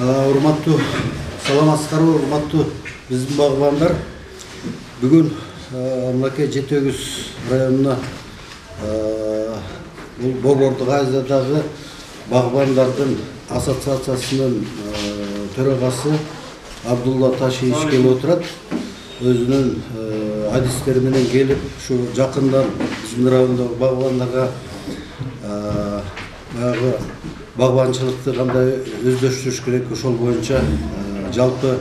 Урматтуу саламатсыздарбы, урматтуу биздин багбандар. Бүгүн мынакей Жети Өгүз районуна бул Борбордук Азиядагы багбандардын ассоциациясынын төрагасы Абдулла Ташиевич келип отурат. Өзүнүн адистери менен келип, ушу жакындан биздин райондогу багбандарга баягы багбанчылыкты кандай өздөштүрүш керек, ошол боюнча жалпы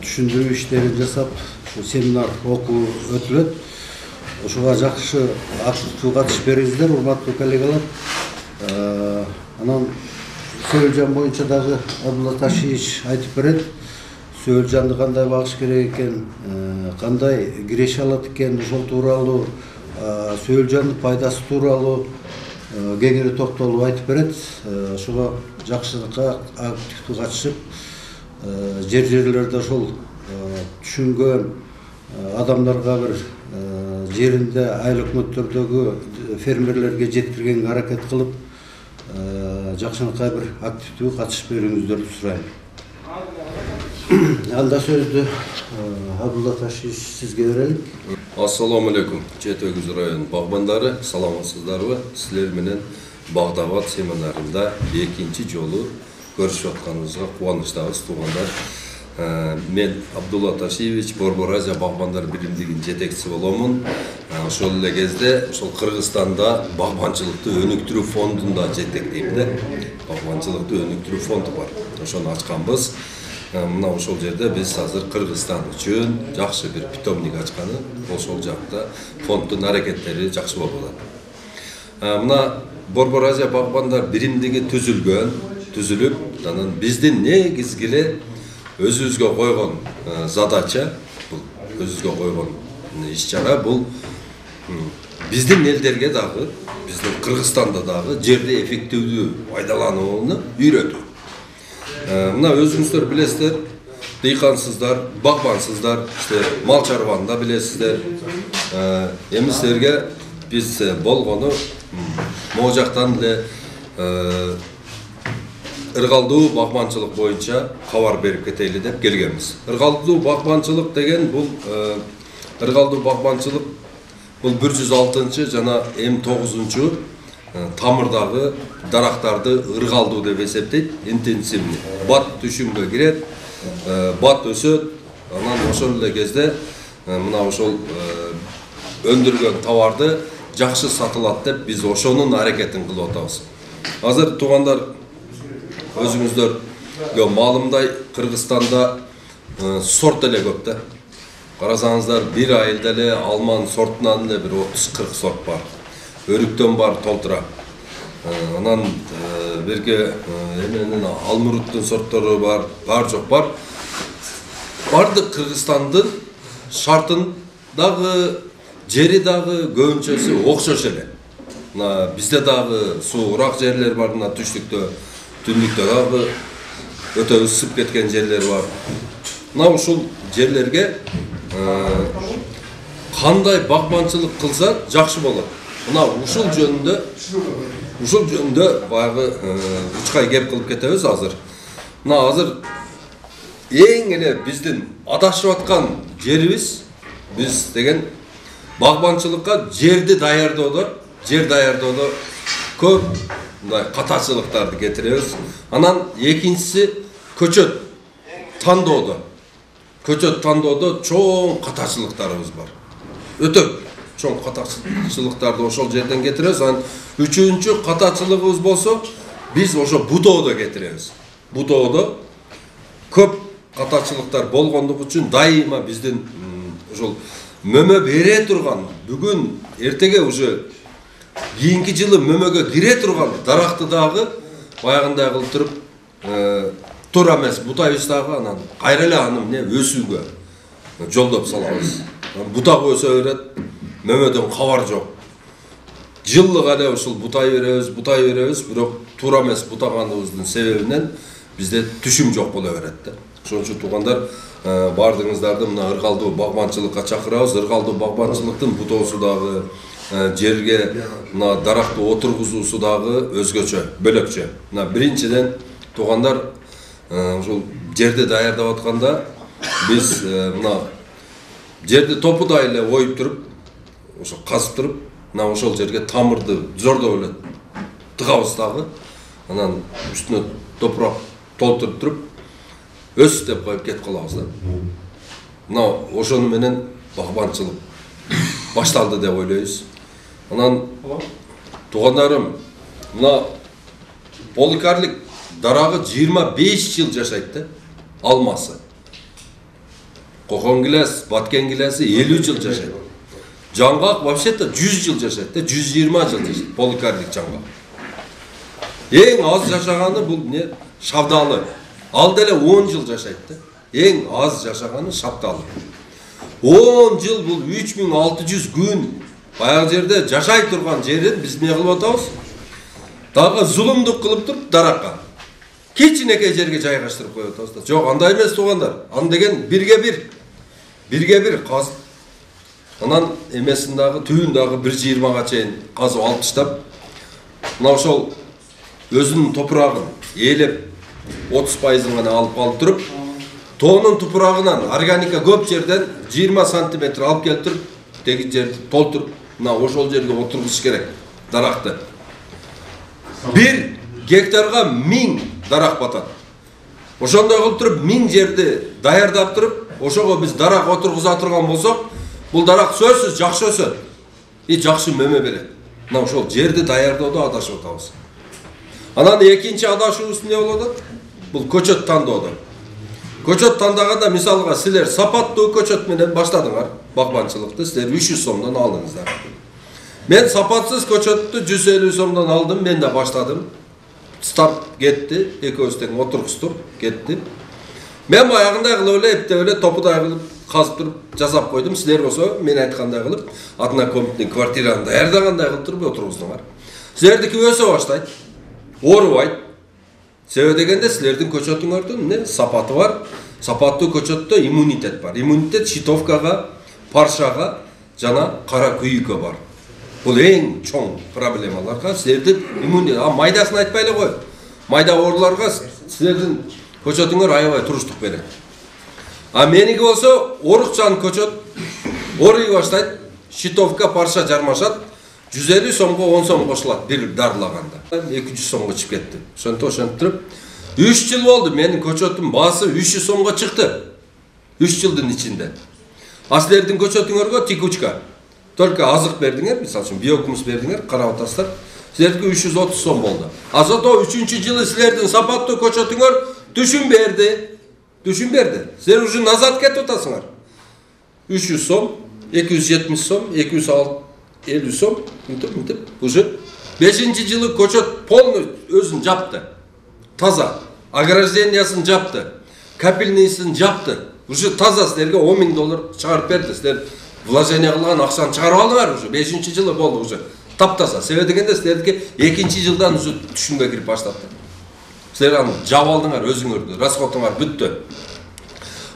түшүндүрүү иштерин жасап, ушу семинар окуу өтүлөт. Ошого жакшы активдүү катышып бериңиздер, урматтуу коллегалар. Анан Сөөлжан боюнча дагы Абдулла Ташиевич айтып берет. Сөөлжанды кандай багыш керек экен, кандай киреше алат экен, ошол тууралуу, Сөөлжандын пайдасы тууралуу кеңири токтолуп айтып берет. Ошого жакшылыкка активдүү катышып, жерлерде ошол түшүнгөн адамдарга бир жеринде айыл өкмөттөрдөгү фермерлерге жеткиргенге аракет кылып, жакшылыкка бир активдүү катышып берүүңүздөрдү сурайм. Анда сөздү Абдулла Ташиевич сизге берелик. Ассаламу алейкум, Жети Өгүз район багбандары, саламатсыздарбы? Силер менен Багдабад семинарында экинчи жолу көрүшүп атканыбызга кубанычтабыз, туугандар. Мен Абдулла Ташиевич, Борбор Азия багбандар биримдигинин жетекчиси боломун. Ошол эле кезде ошол Кыргызстанда багбанчылыкты өнүктүрүү фондунда жетектейм да. Багбанчылыкты өнүктүрүү фонду бар. Ошону ачканбыз. Мына ошол жерде биз азыр Кыргызстан үчүн жакшы бир питомник ачканы, ошол жакта фонддун аракеттери жакшы болуп атат. Мына Борбор Азия багбандар биримдиги түзүлүп, анан биздин негизги эле өзүбүзгө койгон задача, бул өзүбүзгө койгон иш-чара бул биздин элдерге дагы, биздин Кыргызстанда дагы жерди эффективдүү пайдаланууну үйрөтүү. Мына өзүңүздөр билесиздер, дыйкансыздар, багбансыздар, мал чарбаны да билесиздер. Эми силерге биз болгону могу жактан эле ыргалдуу багбанчылык боюнча кабар берип кетели деп келгенбиз. Ыргалдуу багбанчылык деген бул ыргалдуу багбанчылык бул 106 жана 9 тамырдагы дарактарды ыргалдуу деп эсептейт, интенсивный. Бат түшүмгө кирет, бат өсөт, анан ошол эле кезде мына ошол өндүргөн товарды жакшы сатылат деп биз ошонун аракетин кылып атабыз. Азыр туугандар, өзүңүздөр маалымдай Кыргызстанда сорт эле көп да. Карасаңыздар, бир айылда эле алман сортунан эле бир 30-40 сорт бар. Өрүктөн бар толтура. Анан берке эменин алмуруттун сорттору бар жок бар. Бардык Кыргызстандын шартын дагы, жери дагы көбүнчөсү окшош эле. Мына бизде дагы суураак жерлер бар, мына түштүктө, түндүктө дагы өтө ысып кеткен жерлер бар. Мына ушул жерлерге кандай багбанчылык кылса жакшы болот. Мына ушул жөнүндө баягы учкай кеп кылып кетебиз азыр. Мына азыр эң эле биздин адашып аткан жерибиз, биз деген багбанчылыкка жер даярдоодо көп мындай катачылыктарды кетиребиз. Анан экинчиси көчөт тандоодо. Көчөт тандоодо чоң катачылыктарыбыз бар. Өтө чоң катачылыктарды ошол жерден кетиребиз. Анан үчүнчү катачылыгыбыз болсо, биз ошо бутоодо кетиребиз. Бутоодо көп катачылыктар болгондугу үчүн дайыма биздин ошол мөмө бере турган, бүгүн эртеге уже кийинки жылы мөмөгө кире турган даракты дагы баягындай кылып туруп туура эмес бутайбыз дагы, анан кайра эле аны өсүүгө жолдоп салабыз. Бутак өсө берет, мөмөдөн кабар жок. Жылдык эле ушул бутай беребиз, бирок туура эмес бутаганыбыздын себебинен бизде түшүм жок боло берет да. Ошон үчүн туугандар, бардыгыңыздарды мына ыргалдуу багбанчылыкка чакырабыз. Ыргалдуу багбанчылыктын бутоосу дагы, жерге мына даракты отургузуусу дагы өзгөчө, бөлөкчө. Мына биринчиден туугандар, ошол жерди даярдап атканда биз мына жерди топудай эле оюп туруп, ошо казып туруп, мына ошол жерге тамырды зордоп эле тыгабыз дагы. Анан үстүнө топурак толтуруп туруп, өс деп коюп кетип калабыз да. Мына ошону менен багбанчылык башталды деп ойлойбуз. Анан туугандарым, мына поликарлик дарагы 25 жыл жашайт да, алмасы. Кокон гилес, баткен гилеси 50 жыл жашайт. Жаңгак вообще-то 100 жыл жашайт да, 120 жыл жашайт поликарлик жаңгак. Эң аз жашаганы бул не? Шабдалы. Ал деле 10 жыл жашайт да. Эң аз жашаганы шабдалы. 10 жыл бул 3600 күн. Баягы жерде жашай турган жерин биз эмне кылып атабыз? Дагы зулумдук кылып туруп даракка. Кичинекей жерге жайгаштырып коюп атабыз да. Жок, андай эмес туугандар. Аны деген бирге бир казып. Анан эмесин дагы түбүн дагы 1,20га чейин казып алып таштап, мына ошол өзүнүн топурагын ээлеп 30%-ын гана алып туруп, тоонун топурагынан органика көп жерден 20 сантиметр алып келип туруп, теги жерди толтуруп, мына ошол жерге отургузуш керек даракты. 1 гектарга 1000 дарак батат. Ошондой кылып туруп 1000 жерди даярдап туруп, ошого биз дарак отургуза турган болсок, бул дарак сөзсүз жакшы өсөт. Жакшы мөмө берет. Мына ошол жерди даярдоодо адашып атабыз. Анан экинчи адашуубуз эмне болот? Бул көчөт тандоодо. Көчөт тандаганда мисалга силер сапаттуу көчөт менен баштадыңар багбанчылыкты, силер 300 сомдон алдыңыздар. Мен сапатсыз көчөттү 150 сомдон алдым, мен да баштадым. Старт кетти, экөөбүз тең отургуздук, кетти. Мен баягындай кылып эле, эптеп эле топудай кылып казып туруп жасап койдум. Силер болсо мен айткандай кылып, однокомнатный квартираны даярдагандай кылып туруп отургуздуңар. Силердики өсө баштайт, оорубайт. Себеби дегенде силердин көчөтүңөрдүн эмне сапаты бар. Сапаттуу көчөттө иммунитет бар. Иммунитет щитовкага, паршага жана кара күйүккө бар. Бул эң чоң проблемаларга силердин иммунитет. Майдасын айтпай эле кой. Майда ооруларга силердин көчөтүңөр аябай туруштук берет. Меники болсо орукчан көчөт ооруй баштайт, щитовка, парша жармашат. 150 сомго 10 сом кошулат бир дарылаганда. 200 сомго чыгып кетти. Ошентип туруп 3 жыл болду, менин көчөтүм баасы 300 сомго чыкты. 3 жылдын ичинде. Силердин көчөтүңөргө текучка. Только азык бердиңер, мисалы үчүн биокумус бердиңер, карап атасыздар. Силердики 330 сом болду. Зато 3-чү жылы силердин сапаттуу көчөтүңөр түшүн берди. Силер уже назад кетип атасыңар. 300 сом, 270 сом, 250 сом, уже 5-чи жылы көчөт полный өзүн жапты. Таза. Ограждениясын жапты. Капельныйсын жапты. Уже таза силерге $10,000 чыгарып берди. Силер вложение кылган акчаны чыгарып алдыңар уже. 5-чи жылы болду уже. Таптаза. Себеби дегенде силердики 2-чи жылдан уже түшүнгө кирип баштапты. Силер аны жап алдыңар өзүңөрдү. Расходуңар бүттү.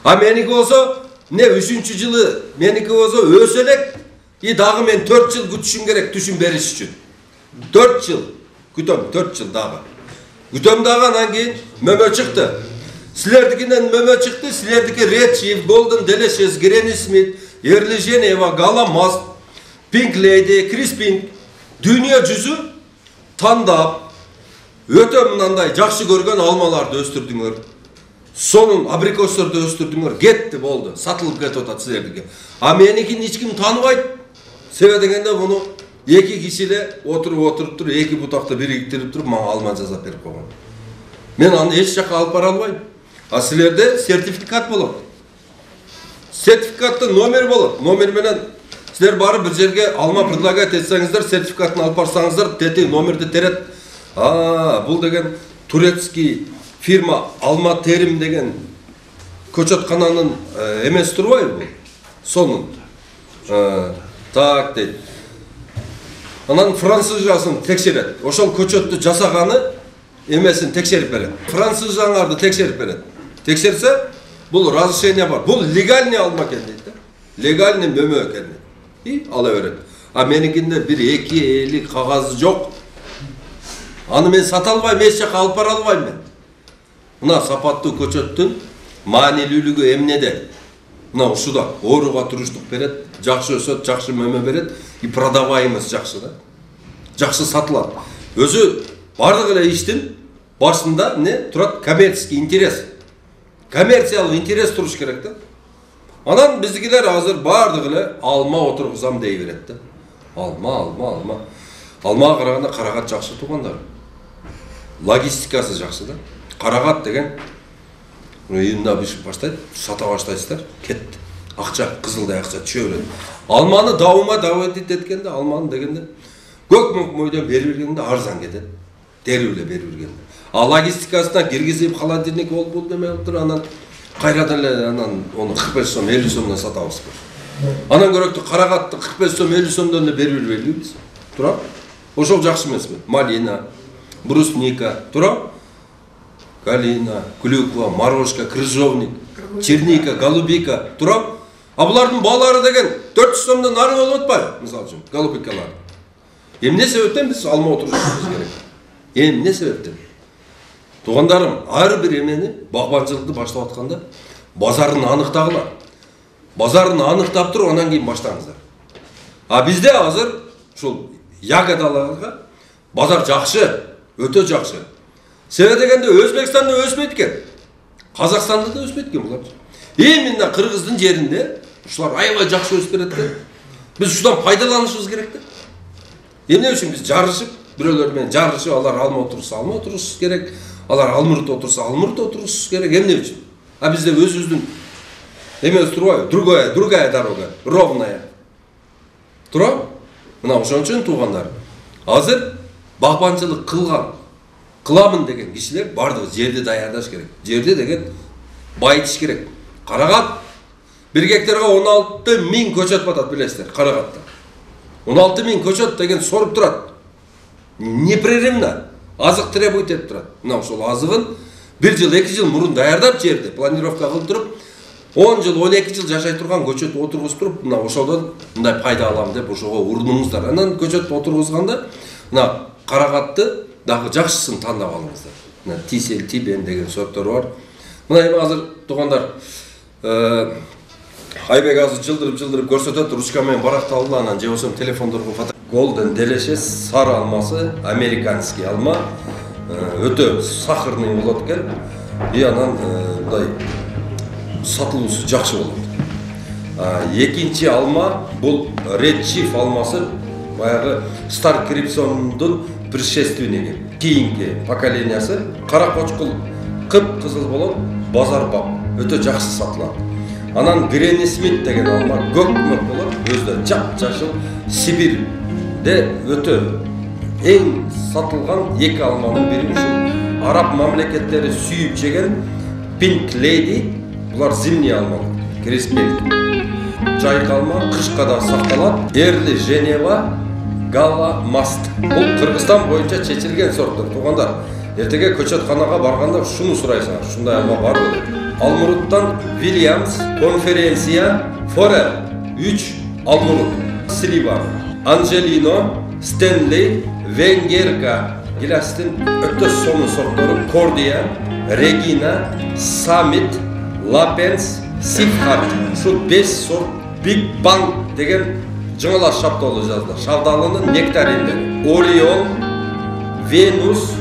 Меники болсо, 3-чү жылы меники болсо өсө элек. Дагы мен 4 жыл күтүшүм керек түшүн бериш үчүн. 4 жыл күтөм, 4 жыл дагы. Күтөм дагы анан кийин мөмө чыкты. Силердикинен мөмө чыкты, силердики Red, Golden Delicious, Granny Smith, Early Geneva, Galamaz, Pink Lady, Crispin дүйнө жүзү тандап өтө мындай жакшы көргөн алмаларды өстүрдүңөр. Сонун абрикосторду өстүрдүңөр, кетти болду, сатылып кетип атат силердики. Меникин эч ким тааныбайт. Себеби дегенде муну эки киши эле отуруп туруп, эки бутакты бириктирип туруп, мага алма жасап берип койгон. Мен аны эч жакка алып бара албайм. Силерде сертификат болот. Сертификаттын номери болот. Номер менен силер барып бир жерге алма предлагать этсеңиздер, сертификатын алып барсаңыздар, тети номерди терет. Бул деген турецкий фирма Алма Терим деген көчөткананын эмес турбайбы бул? Сонун. Так дейт. Анан французчасын текшерет. Ошол көчөттү жасаганы эмесин текшерип берет. Французчаңарды текшерип берет. Текшерсе, бул разрешение бар. Бул легальный алма экен дейт да. Легальный мөмө экен. Ала берет. Меникинде бир эки эли кагазы жок. Аны мен сата албайм, эч жака алып бара албайм мен. Мына сапаттуу көчөттүн маанилүүлүгү эмнеде? Мына ушуда ооруга туруштук берет, жакшы өсөт, жакшы мөмө берет, и продаваемость жакшы да. Жакшы сатылат. Өзү бардык эле иштин башында эмне турат? Коммерческий интерес. Коммерциялык интерес туруш керек да. Анан биздикилер азыр бардык эле алма отургузам дей берет да. Алма. Алмага караганда карагат жакшы туугандар. Логистикасы жакшы да. Карагат деген июнда бишип баштайт, сата баштайсыздар, кетти. Акча, кызылдай акча түшө берет. Алманы даума давет эткенде, алманы дегенде көк мөйдөн берип бергенде арзан кетет. Дерүү эле берип бергенде. А логистикасына киргизип холодильник болуп деме отур, анан кайрадан эле анан оны 45 сом, 50 сомдон сатабыз. Анан көрөктү карагатты 45 сом, 50 сомдон эле берип бербейбиз. Тура? Ошол жакшы эмесби? Малина, брусника, тура? Калина, клюква, морожка, крыжовник, черника, голубика, тура? А булардын баалары деген 400 сомдон ары болуп атпайбы? Мисалы үчүн, голубикалар. Эмне себептен биз алма отурушубуз керек? Эмне себептен? Туугандарым, ар бир эмени багбанчылыкты баштап атканда базарын аныктагыла. Базарын аныктап туруп, анан кийин баштаңыздар. А бизде азыр ушул ягодаларга базар жакшы, өтө жакшы. Себеби дегенде Өзбекстанда өспөйт экен. Казакстанда да өспөйт экен булар. Именно Кыргыздын жеринде ушулар аябай жакшы өсүп берет да. Биз ушудан пайдаланышыбыз керек да. Эмне үчүн биз жарышып, бирөөлөр менен жарышып, алар алма отурса, алма отурушубуз керек. Алар алмурт отурса, алмурт отурушубуз керек. Эмне үчүн? А бизде өзүбүздүн эме турбайбы? Другая дорога, ровная. Тура? Мына ошон үчүн туугандар. Азыр багбанчылык кыламын деген кишилер бардыгы жерди даярдаш керек. Жерди деген байытыш керек. Карагат 1 гектарга 16 000 көчөт батат, билесиздер, Карагатта. 16 000 көчөт деген соруп турат. Непрерывно азык требует этип турат. Мына ошол азыгын 1 жыл, 2 жыл мурун даярдап жерди, планировка кылып туруп, 10 жыл, 12 жыл жашай турган көчөт отургузуп туруп, мына ошодон мындай пайда алам деп ошого урунуңуздар. Анан көчөт отургузганда мына карагатты дагы жакшысын тандап алыңыздар. Мына тисел, тибен деген сорттор бар. Мына эми азыр туугандар Айбек азыр жылдырып көрсөтөт, ручка менен баракталды, анан же болсо телефондорго фото. Golden Delicious сары алмасы, американский алма, өтө сахарный болот экен. И анан мындай сатылуусу жакшы болот. Экинчи алма бул Red Chief алмасы, баягы Star Crimson'дун предшественниги. Кийинки поколениясы кара кочкул кып-кызыл болот, базар бап, өтө жакшы сатылат. Анан Granny Smith деген алма көк мөк болот, өзү жап-жашыл Сибирде өтө эң сатылган эки алманын бири ушул араб мамлекеттери сүйүп жеген Pink Lady, булар зимний алма, криспель. Жайкы алма кышка да сакталат. Эрли Женева, Гала Маст. Бул Кыргызстан боюнча чечилген сорттор. Туугандар, эртеге көчөтканага барганда шуну сурайсыңар, ушундай алма барбы деп. Алмуруттан Williams, Конференция, Форел, 3 алмурут, Слива, Анжелино, Стенли, Венгерка, гиластын өтө сонун сорттору, Кордия, Регина, Саммит, Лапенс, Сифхарт. Ушу 5 сорт Big Bang деген жыңала шапталы жазды. Шабдалынын нектариндер. Орион, Венус,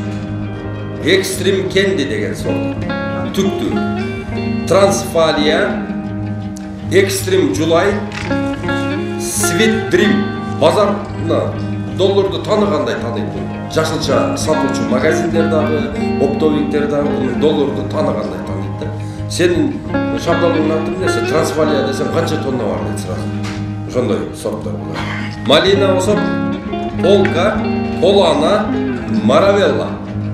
Extreme Candy деген сорт. Түктү. Трансфалия, Extreme July, Sweet Dream. Базар долларды таныгандай таныйт. Жашылча сатуучу магазиндер дагы, оптовиктер дагы долларды таныгандай таныйт да. Сенин шабдалыңдын аты эмне? Трансфалия десең канча тонна бар дейт сразу. Ошондой сорттор булар. Малина болсо Полка, Полана, Маравелла.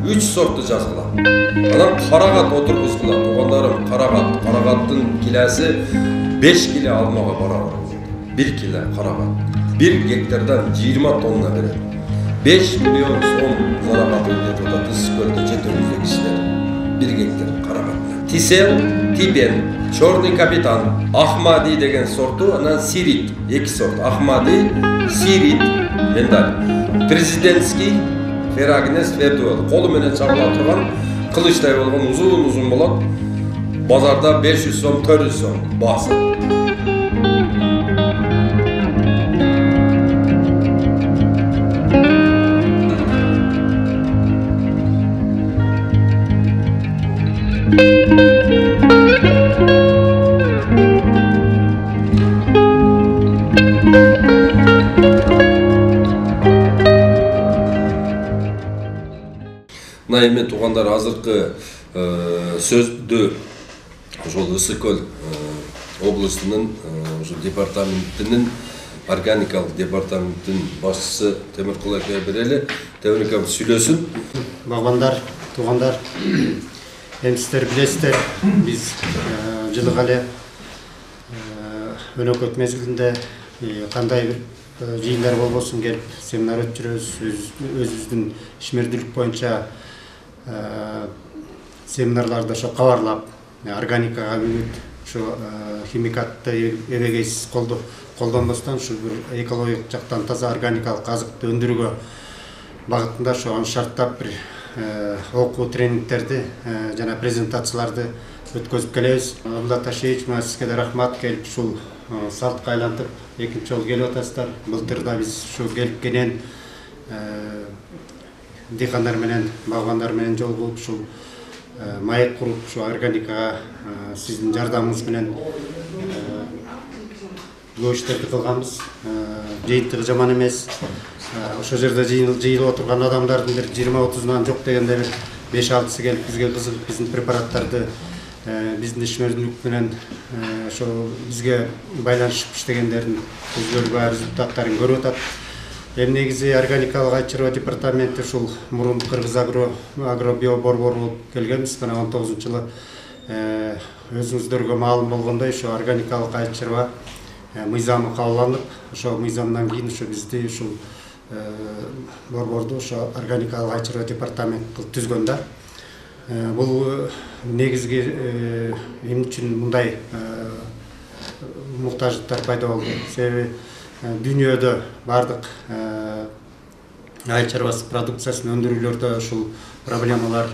3 сортты жазгыла. Анан карагат отургузгула. Туугандарым, карагаттын килеси 5 кило алмага барабар. 1 кило карагат. 1 гектардан 20 тонна берет. 5 миллион сом зарабат өтөт атат Ысыкөлдө жетөбүздө кишилер. 1 гектар карагат. Тисел, Тибен, Черный капитан, Ахмади деген сорту, анан Сирит, 2 сорт. Ахмади, Сирит, яндар. Президентский, Ферагнес, Вердуэл. Колу менен чабыла турган Kılıçday olgan uzun bolot. Bazarda 500 so'm, 400 so'm bası. Эми туугандар азыркы сөздү ошол Ысык Көл областынын ошо департаментинин органикалык департаментинин башчысы Темиркул акеге берели. Темир ака сүйлөсүн. Багбандар, туугандар, эми сиздер билесиздер, биз жылыга эле өнөкөт мезгилинде кандай бир жыйындар болбосун келип семинар өткөрөбүз, өзүбүздүн ишмердүүлүк боюнча семинарларды ошо кабарлап, органикага үмүт, ошо химикатты эбегейсиз колдонбостон ушу бир экологиялык жактан таза органикалык азыкты өндүрүүгө багытында ошо шарттап бир окуу тренингтерди жана презентацияларды өткөзүп келебиз. Абдулла Ташевич, мына сизге да рахмат, келип ушул салтка айлантып экинчи жолу келип атасыздар. Былтыр да биз ушу келип кенен дыйкандар менен, багбандар менен жолугуп ушул маек куруп, ушу органикага сиздин жардамыңыз менен көп иштерди кылганбыз. Жыйынтыгы жаман эмес. Ошол жерде жыйылып отурган адамдардын бир 20-30-унан жок дегенде бир 5-6-сы келип бизге кызыгып, биздин препараттарды биздин ишмердүүлүк менен ошо бизге байланышып иштегендердин өзгөрүүгө результаттарын көрүп атат. Эми негизи органикалык айчыроо департаменти ушул мурун Кыргыз агробио борбору болуп келгенбиз. Мына 19-жылы өзүңүздөргө маалым болгондой ушу органикалык айчыроо мыйзамы кабыл алынып, ошол мыйзамдан кийин ушу бизди ушул борборду ошо органикалык айчыроо департамент кылып түзгөн да. Бул негизги эмне үчүн мындай муктаждыктар пайда болду? Себеби дүйнөдө бардык айчарбас продукциясын өндүрүүлөрдө ушул проблемалар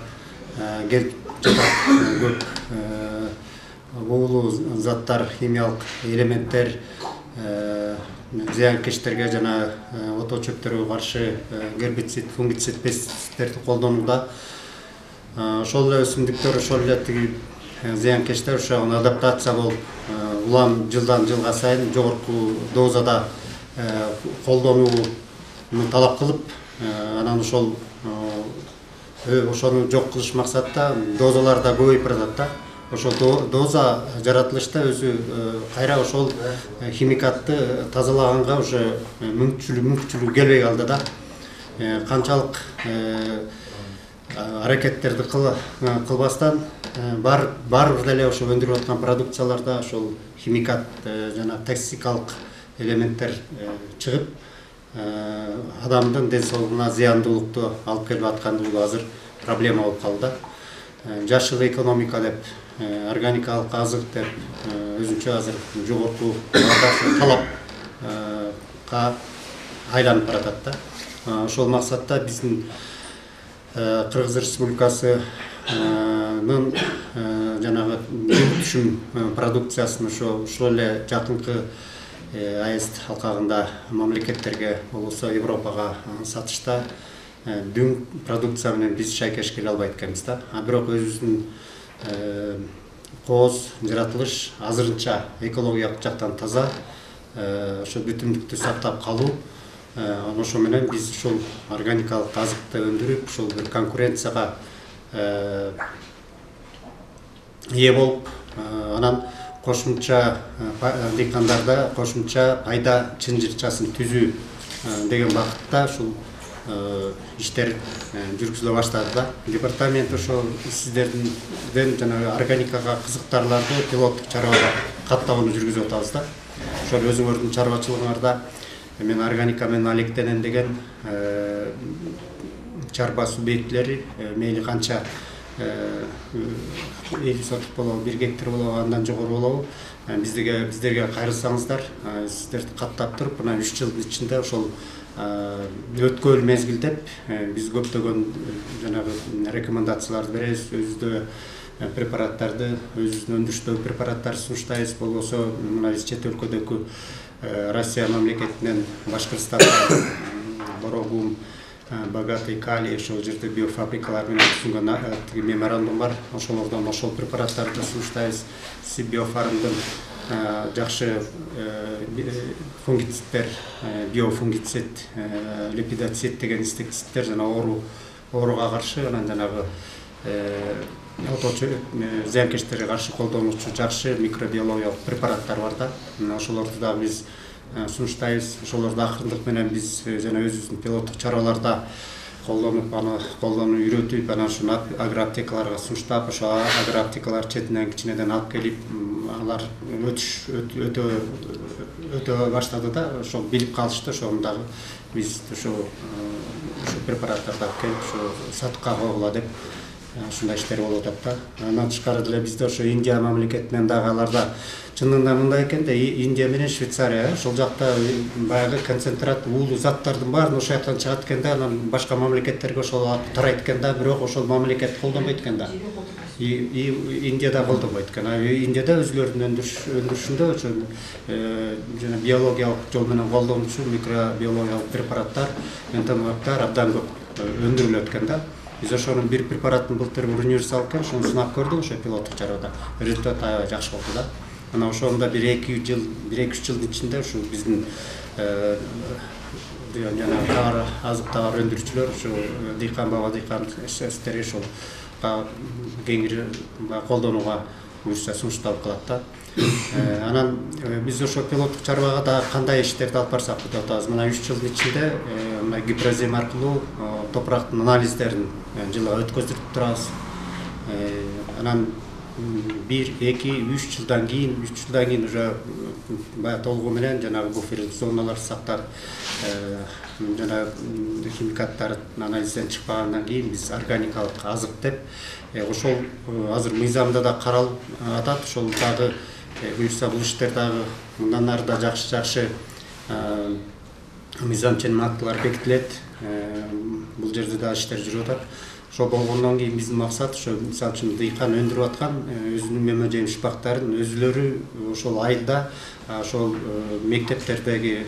келип жатат. Көп уулуу заттар, химиялык элементтер зыянкечтерге жана ото чөптөргө каршы гербицид, фунгицид, пестицидтерди колдонууда. Ошол эле өсүмдүктөр, ошол эле тиги зыянкечтер ошого адаптация болуп, улам жылдан жылга сайын жогорку дозада колдонууну талап кылып, анан ошону жок кылыш максатта дозалар да көбөйүп баратат да. Ошол доза жаратылышта өзү кайра ошол химикатты тазалаганга уже мүмкүнчүлүгү келбей калды да. Канчалык аракеттерди кылбастан баары деле ошо өндүрүп аткан продукцияларда ошол химикат жана токсикалык элементтер чыгып, адамдын ден соолугуна зыяндуулукту алып келип аткандыгы азыр проблема болуп калды. Жашыл экономика деп, органикалык азык деп өзүнчө азыр жогорку талапка айланып баратат да. Ошол максатта биздин Кыргыз Республикасынын жанагы түшүм продукциясын ошол эле жакынкы АЭС алкагында мамлекеттерге, болбосо Европага сатышта дүң продукция менен биз шайкеш келе албайт экенбиз да. Бирок өзүбүздүн кооз жаратылыш азырынча экологиялык жактан таза, ошо бүтүндүктү сактап калуу. Ошо менен биз ушул органикалык азыкты өндүрүп, ушул бир конкуренцияга ээ болуп, анан кошумча дыйкандарда кошумча пайда чынжырчасын түзүү деген багытта ушул иштер жүргүзүлө баштады да. Департамент ошо сиздерден жана органикага кызыктарларды пилоттук чарабага каттабууну жүргүзүп атабыз да. Ошол өзүңөрдүн чарбачылыгыңарда мен органика менен алектенен деген чарба субъектилери мейли канча 50 сотық болобу, 1 гектар болобу, андан жогору болобу. Биздерге кайрылсаңыздар, сиздерди каттап туруп, мына 3 жылдын ичинде ошол өткөл мезгилдеп биз көптөгөн жанагы рекомендацияларды беребиз, өзүбүздө препараттарды, өзүбүздүн өндүрүштөгү препараттарды сунуштайбыз. Болбосо мына биз чет өлкөдөгү Россия мамлекетинен Башкырстандан Борогум, Богатый, Калий, ошол жерде биофабрикалар менен түзүлгөн меморандум бар. Ошолордон ошол препараттарды сунуштайбыз. Биофармдын жакшы фунгицидтер, биофунгицид, липидоцид деген инсектицидтер жана ооруга каршы, анан жанагы зыянкечтерге каршы колдонуучу жакшы микробиологиялык препараттар бар да. Ошолорду да биз сунуштайбыз. Ошолорду акырындык менен биз жана өзүбүздүн пилоттук чараларда колдонуп үйрөтүп, анан ушуну агроаптекаларга сунуштап, ошо агроаптекалар четинен кичинеден алып келип, алар өтө баштады да, ошо билип калышты. Ошону дагы биз ошо препараттарды алып келип, ошо сатыкка койгула деп ушундай иштер болуп атат да. Андан тышкары деле бизде ошо Индия мамлекетинен дагы аларда чындыгында мындай экен да, Индия менен Швейцария, ошол жакта баягы концентрат уулуу заттардын баарын ошол жактан чыгат экен да, анан башка мамлекеттерге ошол тарайт экен да, бирок ошол мамлекет колдонбойт экен да. Индияда колдонбойт экен. Индияда өзүлөрүнүн өндүрүшүндө ошо жана биологиялык жол менен колдонуучу микробиологиялык препараттар, энтомологтар абдан көп өндүрүлөт экен да. Биз ошонун бир препаратын былтыр универсал экен, ошону сынап көрдүк ошо пилоттук чарада. Результат аябай жакшы болду да. Анан ошондо 1-2 жылдын ичинде ушу биздин жана товар, азык товар өндүрүүчүлөр, ушу дыйкан эстерге ошол кеңири колдонууга буюрса сунушталып калат да. Анан биз ошо пилоттук чарбага да кандай иштерди алып барсак деп атабыз. Мына 3 жылдын ичинде гипрозем аркылуу топурактын анализдерин жылга өткөздүрүп турабыз. Анан 1-2-3 жылдан кийин уже баягы толугу менен жанагы буферлик зоналар сактап, жана химикаттар анализден чыкпагандан кийин биз органикалык азык деп ошол азыр мыйзамда да каралып атат. Ошол дагы буюрса бул иштер дагы мындан ары да жакшы мыйзам ченем актылар бекитилет. Бул жерде да иштер жүрүп атат. Ошол болгондон кийин биздин максат ошо мисалы үчүн дыйкан өндүрүп аткан өзүнүн мөмө жемиш бактарын өзүлөрү ошол айылда, ошол мектептердеги,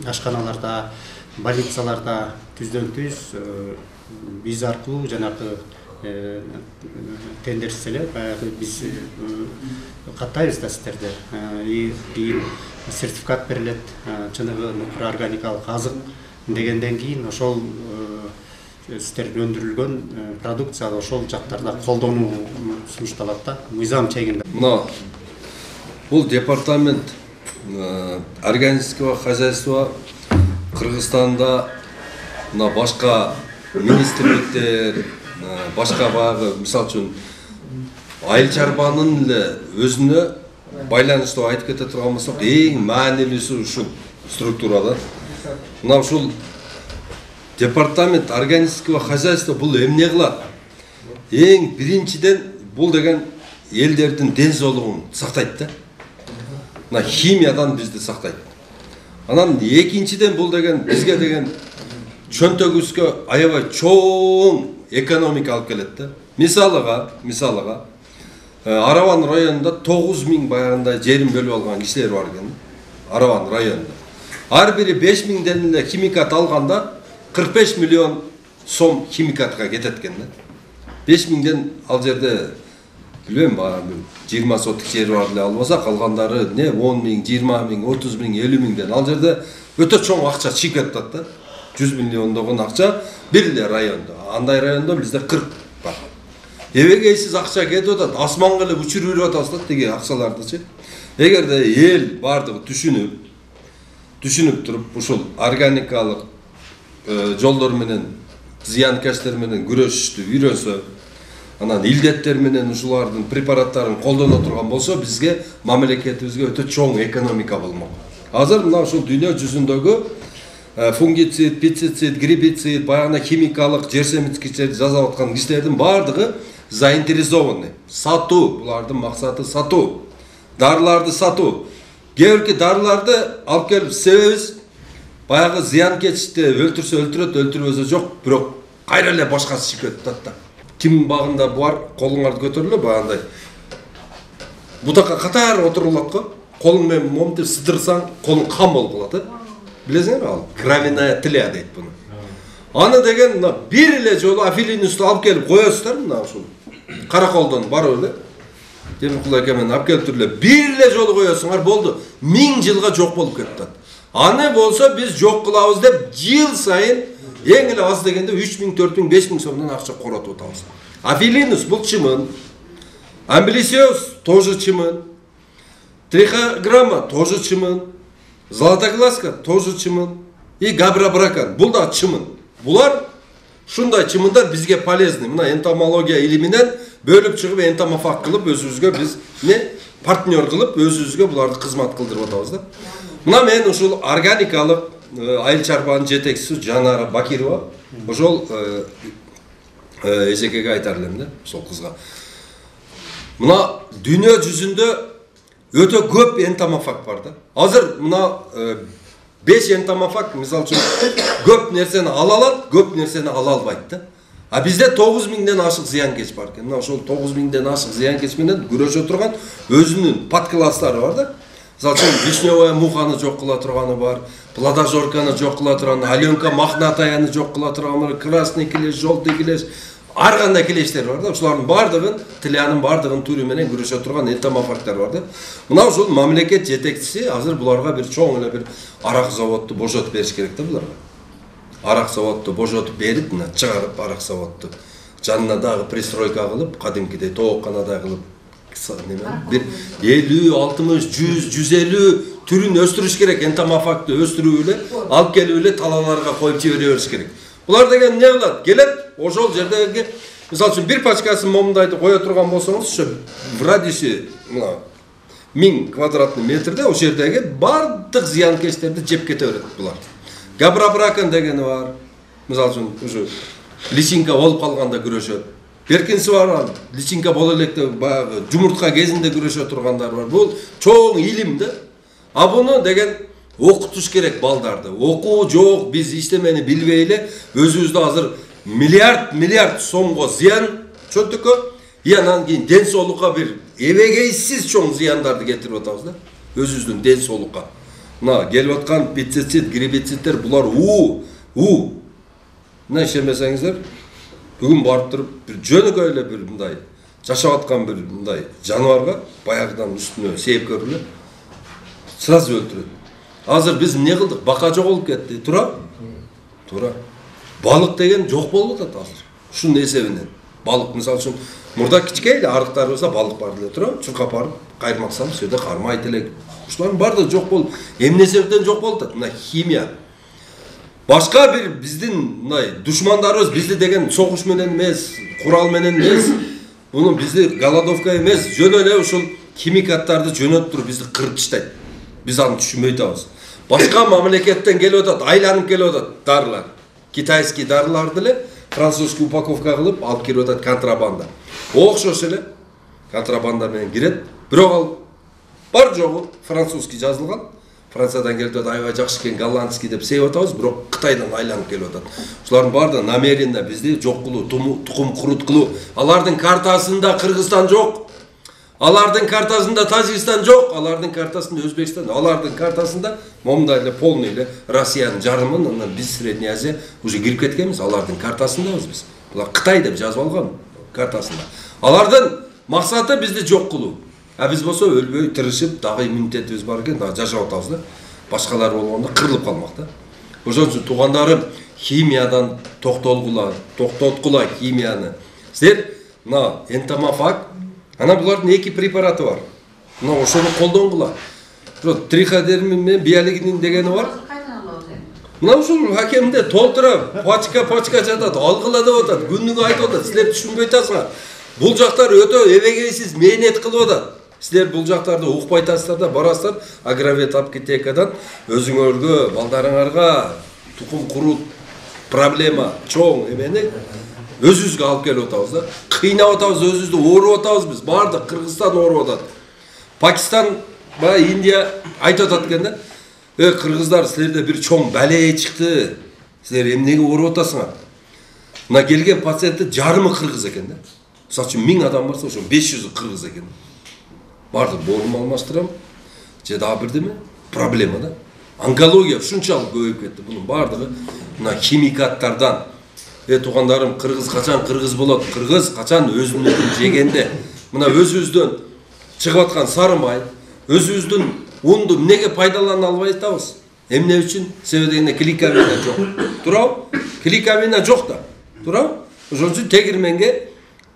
ашканаларда, больницаларда түздөн-түз биз аркылуу жанагы тендерсиз эле баягы биз каттайбыз да сиздерди. Кийин сертификат берилет, чыныгы органикалык азык дегенден кийин ошол сиздер өндүрүлгөн продукцияны ошол жактарда колдонуу сунушталат да, мыйзам чегинде. Мына бул департамент органического хозяйства Кыргызстанда мына башка министрликтер, башка баягы мисалы үчүн айыл чарбанын эле өзүнө байланыштуу айтып кете турган болсок, эң маанилүүсү ушул структурада. Мына ушул департамент органического хозяйства бул эмне кылат? Эң биринчиден бул деген элдердин ден соолугун сактайт да. Мына химиядан бизди сактайт. Анан экинчиден бул деген бизге деген чөнтөгүбүзгө аябай чоң экономика алып келет да. Мисалыга Араван районунда 9000 баягындай жерин бөлүп алган кишилер бар экен. Араван районунда. Ар бири 5000ден эле химикат алганда 45 миллион сом химикатка кетет экен да. 5000ден ал жерде билбейм, 20 сотық жер бар эле албаса, калгандары не 10 миң, 20 миң, 30 миң, 50 миңден ал жерде өтө чоң акча чийип атат да. 100 миллиондогон акча бир эле райондо. Андай райондо бизде 40 бар. Эбегейсиз акча кетип атат, асманга эле учуруп берип атабыз да тиги акчалардычы. Эгерде эл бардыгы түшүнүп туруп ушул органикалык жолдор менен, зыянкечтер менен күрөшүштү үйрөнсө, анан илдеттер менен ушулардын препараттарын колдоно турган болсо, бизге мамлекетибизге өтө чоң экономика болмок. Азыр мына ушул дүйнө жүзүндөгү фунгицид, пестицид, гербицид, баягы химикалык жер семирткичтерди жасап аткан кишилердин баардыгы заинтересованный. Сатуу, булардын максаты сатуу. Дарыларды сатуу. Кээ бирки дарыларды алып келип себебиз баягы зыянкечти өлтүрсө өлтүрөт, өлтүрбөсө жок, бирок кайра эле башкасы чыгып кетет да. Ким багында бар, колуңарды көтөрүлө баягындай. Бутакка катар отурулат го. Колуң менен момтип сыдырсаң, колуң кам болуп калат, билесиңерби ал? Кровяная тля дейт буну. Аны деген мына бир эле жолу афилинусту алып келип коесуздар, мына ушул Караколдон барып эле. Темиркул аке менен алып келип туруп эле бир эле жолу коесуңар, болду. 1000 жылга жок болуп кетет. Аны болсо биз жок кылабыз деп жыл сайын эң эле аз дегенде 3000, 4000, 5000 сомдон акча коротуп атабыз. Афилинус бул чымын. Амбилисиоз тоже чымын. Трихограмма тоже чымын. Златоглазка тоже чымын. И габрабракан бул да чымын. Булар шундай чымындар бизге полезный. Мына энтомология илиминен бөлүп чыгып энтомофак кылып өзүбүзгө биз партнер кылып өзүбүзгө буларды кызмат кылдырып атабыз да. Мына мен ушул органикалык айыл чарбанын жетекчиси Жанара Бакирова ошол эжекеге айтар элем да, ошол кызга. Мына дүйнө жүзүндө өтө көп энтомофак бар да. Азыр мына 5 энтомофак мисалы үчүн көп нерсени ала алат, көп нерсени ала албайт да. А бизде 9000ден ашык зыянкеч бар экен. Мына ошол 9000ден ашык зыянкеч менен күрөшө турган өзүнүн подкласстары бар да. Мисалы үчүн вишневая муханы жок кыла турганы бар, плодожорканы жок кыла турганы, аленка мохнатаяны жок кыла турганы, красный клеш, желтый клеш, ар кандай клештер бар да. Ушулардын бардыгын, тилянын бардыгын түрү менен күрөшө турган энтомофактар бар да. Мына ушул мамлекет жетекчиси азыр буларга бир чоң эле бир арак заводду божотуп бериш керек да буларга. Арак заводду божотуп берип, мына чыгарып арак заводду жанына дагы пристройка кылып, кадимкидей тоокканадай кылып bir 50, 60, 100, 150 türün östürüş gerek. Entomofaktı östürüyle, alıp geliyle talalarga koyup çeviriyoruz gerek. Bular degen ne kılat? Gelip, o jol jerdeki, misal üçün bir paçkasını momundaydı koya turgan bolsanız, şu radisi 1000 kvadratlı metrede o jerdeki bardıq ziyankeşlerdi cep kete öğret bular. Gabrabrakan degeni var. Misal üçün, şu lichinka olup kalganda görüşöt. Беркинси бар, личинка боло электе баягы жумуртка кезинде күрөшө тургандар бар. Бул чоң илим да. А буну деген окутуш керек балдарды. Окуу жок, биз иштемени билбей эле өзүбүздө азыр миллиард сомго зыян чөнтүккө, и анан кийин ден соолукка бир эбегейсиз чоң зыяндарды кетирип атабыз да. Өзүбүздүн ден соолукка. Мына келип аткан пестицид, гербициддер булар Мына ишенбесеңиздер, бүгүн барып туруп бир жөнөкөй эле бир мындай жашап аткан бир мындай жаныбарга баягыдан үстүнө сээп көрүлө сразу өлтүрөт. Азыр биз эмне кылдык? Бака жоголуп кетти. Тура? Балык деген жок болуп атат азыр. Ушунун эсебинен. Балык мисалы үчүн мурда кичке эле арыктар болсо балык бар эле тура, чуркап барып кайырмак салып сөйдө кармайт элек. Ушулардын баардыгы жок болуп, эмне себептен жок болуп атат? Мына химия. Башка бир биздин мындай душмандарыбыз бизди деген согуш менен эмес, курал менен эмес, муну бизди голодовка эмес, жөн эле ушул химикаттарды жөнөтүп туруп бизди кырып таштайт. Биз аны түшүнбөй атабыз. Башка мамлекеттен келип атат, айланып келип атат дарылар. Китайский дарыларды эле французский упаковка кылып алып келип атат контрабанда. Окшош эле контрабанда менен кирет, бирок ал бар жогу французский жазылган. Франциядан келип атат, аябай жакшы экен, голландский деп сээп атабыз, бирок Кытайдан айланып келип атат. Ушулардын баардыгы намеренно бизди жок кылуу, тукум куруткулуу. Алардын картасында Кыргызстан жок. Алардын картасында Тажикстан жок, алардын картасында Өзбекстан, алардын картасында момундай эле полный эле Россиянын жарымын, анан биз Средний Азия уже кирип кеткенбиз, алардын картасындабыз биз. Булар Кытай деп жазып алган картасында. Алардын максаты бизди жок кылуу. А биз болсо өлбөй тырышып, дагы иммунитетибиз бар экен, дагы жашап атабыз да. Башкалар болгондо кырылып калмак да. Ошон үчүн туугандарым, химиядан токтоткула химияны. Силер мына энтомофак, ана булардын эки препараты бар. Мына ошону колдонгула. Триходермин менен биолигин дегени бар. Мына ушул хакемде толтура, пачка жатат, алгыла деп атат, күндүгө айтып атат. Силер түшүнбөй атасыңар. Бул жактар өтө эбегейсиз мээнет кылып атат. Силер бул жактарды укпай атасыздар да барасыздар агровет апкетекадан өзүңөргө, балдарыңарга тұқым құру проблема чоң емені өзімізге алып келіп отырмыз да. Қиынап отырмыз, өзімізді орып отырмыз біз. Бардық, Қырғызстан орып отырды. Пакистан, Индия айтып жатады екен да. Қырғыздар, сілерде бір чоң бәле шықты. Сілер емнеге орып отырсыңар? Мына келген пациенті жарымы қырғыз екен да. Мысалы үшін 1000 адам барса, ошо 500-і қырғыз екен. Бардық, борым алмаштырам. Же да бірдеме? Проблема да. Онкология шунчалық көбейіп кетті. Бұның бардығы мына химикаттардан. Туғандарым, қырғыз қачан қырғыз болады? Қырғыз қачан өзінің жегенде. Мына өзімізден шығып атқан сары май, өзіміздің ұнды неге пайдалана албай атабыз? Эмне үчүн? Себебі клейковина жоқ. Турау? Клейковина жоқ да. Турау? Ошон үчүн тегирменге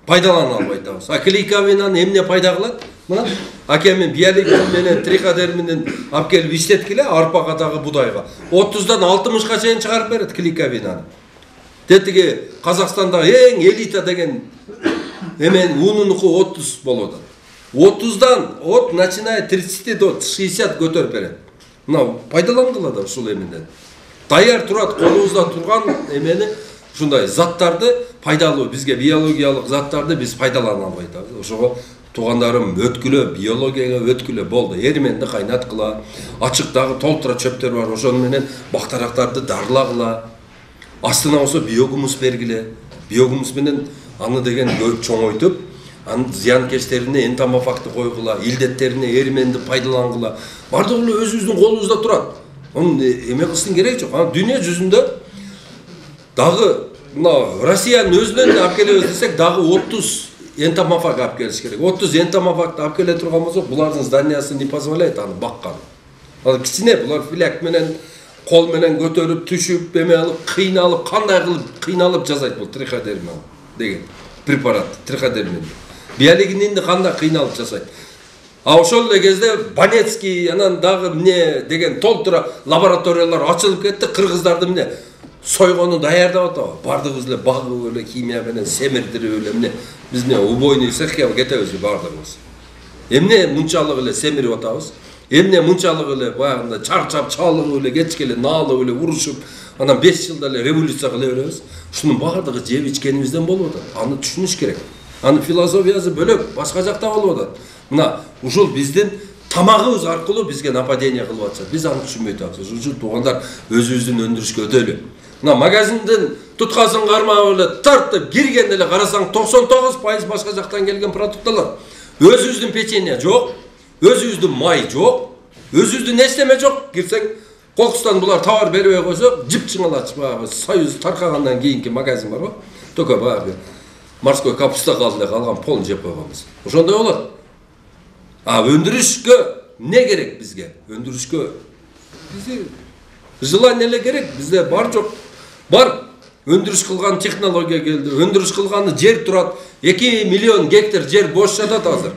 пайдалана албай атабыз. Клейковинаны эмне пайда кылат? Мына акемен биолигин менен триходер менен алып келип иштеткиле арпага дагы будайга 30-дан 60-га чейин чыгарып берет клейковинаны. Тетиги Казакстандагы эң элита деген эмен унунуку 30 болот. 30-дан от начиная 30 до 60 көтөрүп берет. Мына пайдалангыла да ушул эменден. Даяр турат, колубузда турган эмени ушундай заттарды пайдалуу, бизге биологиялык заттарды биз пайдалана албай атабыз. Ошого туғандарым өткілі, биологияға өткілі болды. Ерменді қайнаткыла, ачықтағы толтыра чөптер бар, ошону менен бактарактарды дарылагыла. Астына болсо биогумус бергиле. Биогумус менен аны деген чоңойтуп, анын зыянкечтерине энтомофакты койгула, илдеттерине ерменди пайдалангыла. Бардыгы эле өзүбүздүн колубузда турат. Анын эме кылыштын кереги жок. Анан дүйнө жүзүндө дагы мына Россиянын өзүнөн алып келебиз десек, дагы 30 энтомофаг алып келиш керек. 30 энтомофагты алып келе турган болсок, булардын зданиясы не позволяет аны баккан. Ал кичине булар филяк менен кол менен көтөрүп, түшүп, эме алып, кыйналып, кандай кылып кыйналып жасайт бул триходерм деген препарат, триходерм. Биолигининди кандай кыйналып жасайт. А ошол эле кезде Банецкий анан дагы эмне деген толтура лабораториялар ачылып кетти, кыргыздарды эмне сойгону даярдап атабы. Бардыгыбыз эле багып эле химия менен семирдирип эле эмне биз эмне убойный цехке кетебиз бардыгыбыз. Эмне мынчалык эле семирип атабыз? Эмне мынчалык эле баягында чарчап, чалып эле кечке эле наалып эле урушуп, анан 5 жылда эле революция кыла беребиз? Ушунун бардыгы жеп ичкенибизден болуп атат. Аны түшүнүш керек. Анын философиясы бөлөк, башка жакта болуп атат. Мына ушул биздин тамагыбыз аркылуу бизге нападение кылып атышат. Биз аны түшүнбөй атабыз. Ушул туугандар өзүбүздүн өндүрүшкө өтөлү. Мына магазинден туткасын кармап эле тартып киргенде эле карасаң 99% башка жактан келген продукталар. Өзүбүздүн печенье жок, өзүбүздүн май жок, өзүбүздүн эчтеме жок. Кирсең кокустан булар товар бербей койсо, жып-чыңалач баягы Союз таркагандан кийинки магазин бар го. Только баягы морской капуста калды, калган полн жеп койгонбуз. Ошондой болот. А өндүрүшкө не керек бизге? Өндүрүшкө бизге желание эле керек, бизде бар жок. Бар. Өндүрүш кылган технология келди. Өндүрүш кылганы жер турат. 2 миллион гектар жер бош жатат азыр.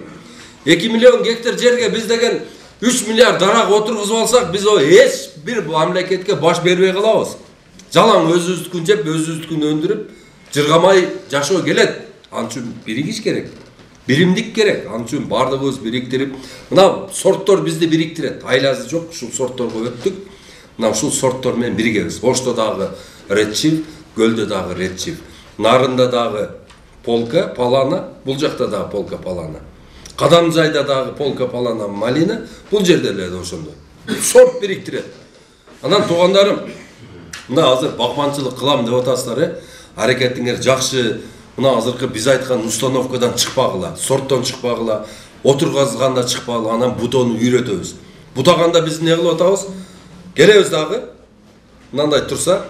2 миллион гектар жерге биз деген 3 миллиард дарак отургузуп алсак, биз эч бир мамлекетке баш бербей калабыз. Жалаң өзүбүздүкүн жеп, өзүбүздүкүн өндүрүп, жыргамай жашоо келет. Ал үчүн биригиш керек. Биримдик керек. Ал үчүн бардыгыбыз бириктирип, мына сорттор бизди бириктирет. Айласы жок, ушул сортторго өттүк. Мына ушул сорттор менен биригебиз. Ошто дагы редчив, гөлдө дагы редчив. Нарында дагы полка, палана, бул жакта дагы полка, палана. Кадамжайда дагы полка, палана, малина, бул жерде эле ошондой. Сорт бириктирет. Анан туугандарым, мына азыр багбанчылык кылам деп атасыздар, аракетиңер жакшы. Мына азыркы биз айткан установкадан чыкпагыла, сорттон чыкпагыла, отургазганда чыкпагыла, анан бутону үйрөтөбүз. Бутаганда биз эмне кылып атабыз? Келебиз дагы. Мындай турса,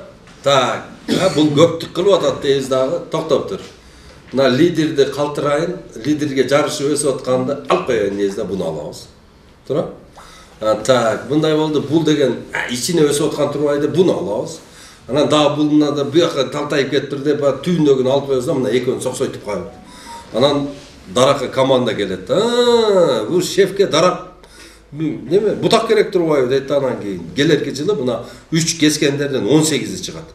так, бул көптүк кылып атат дейбиз дагы, токтоп тур. Мына лидерди калтырайын, лидерге жарышып өсүп атканда алып коеюн дейбиз да, буну алабыз. Тура? Так, мындай болду, бул деген ичине өсүп аткан турбайды, буну алабыз. Анан дагы булуна да буяка талтайып кетиптирди, түйүндөгүн алып коебуз, мына экөөнү соксойтуп коебуз. Анан даракка команда келет. Бул шефке дарак неме, бутак керек турбайбы дейт, анан кийин келерки жылы мына 3 кескендерден 18 чыгат.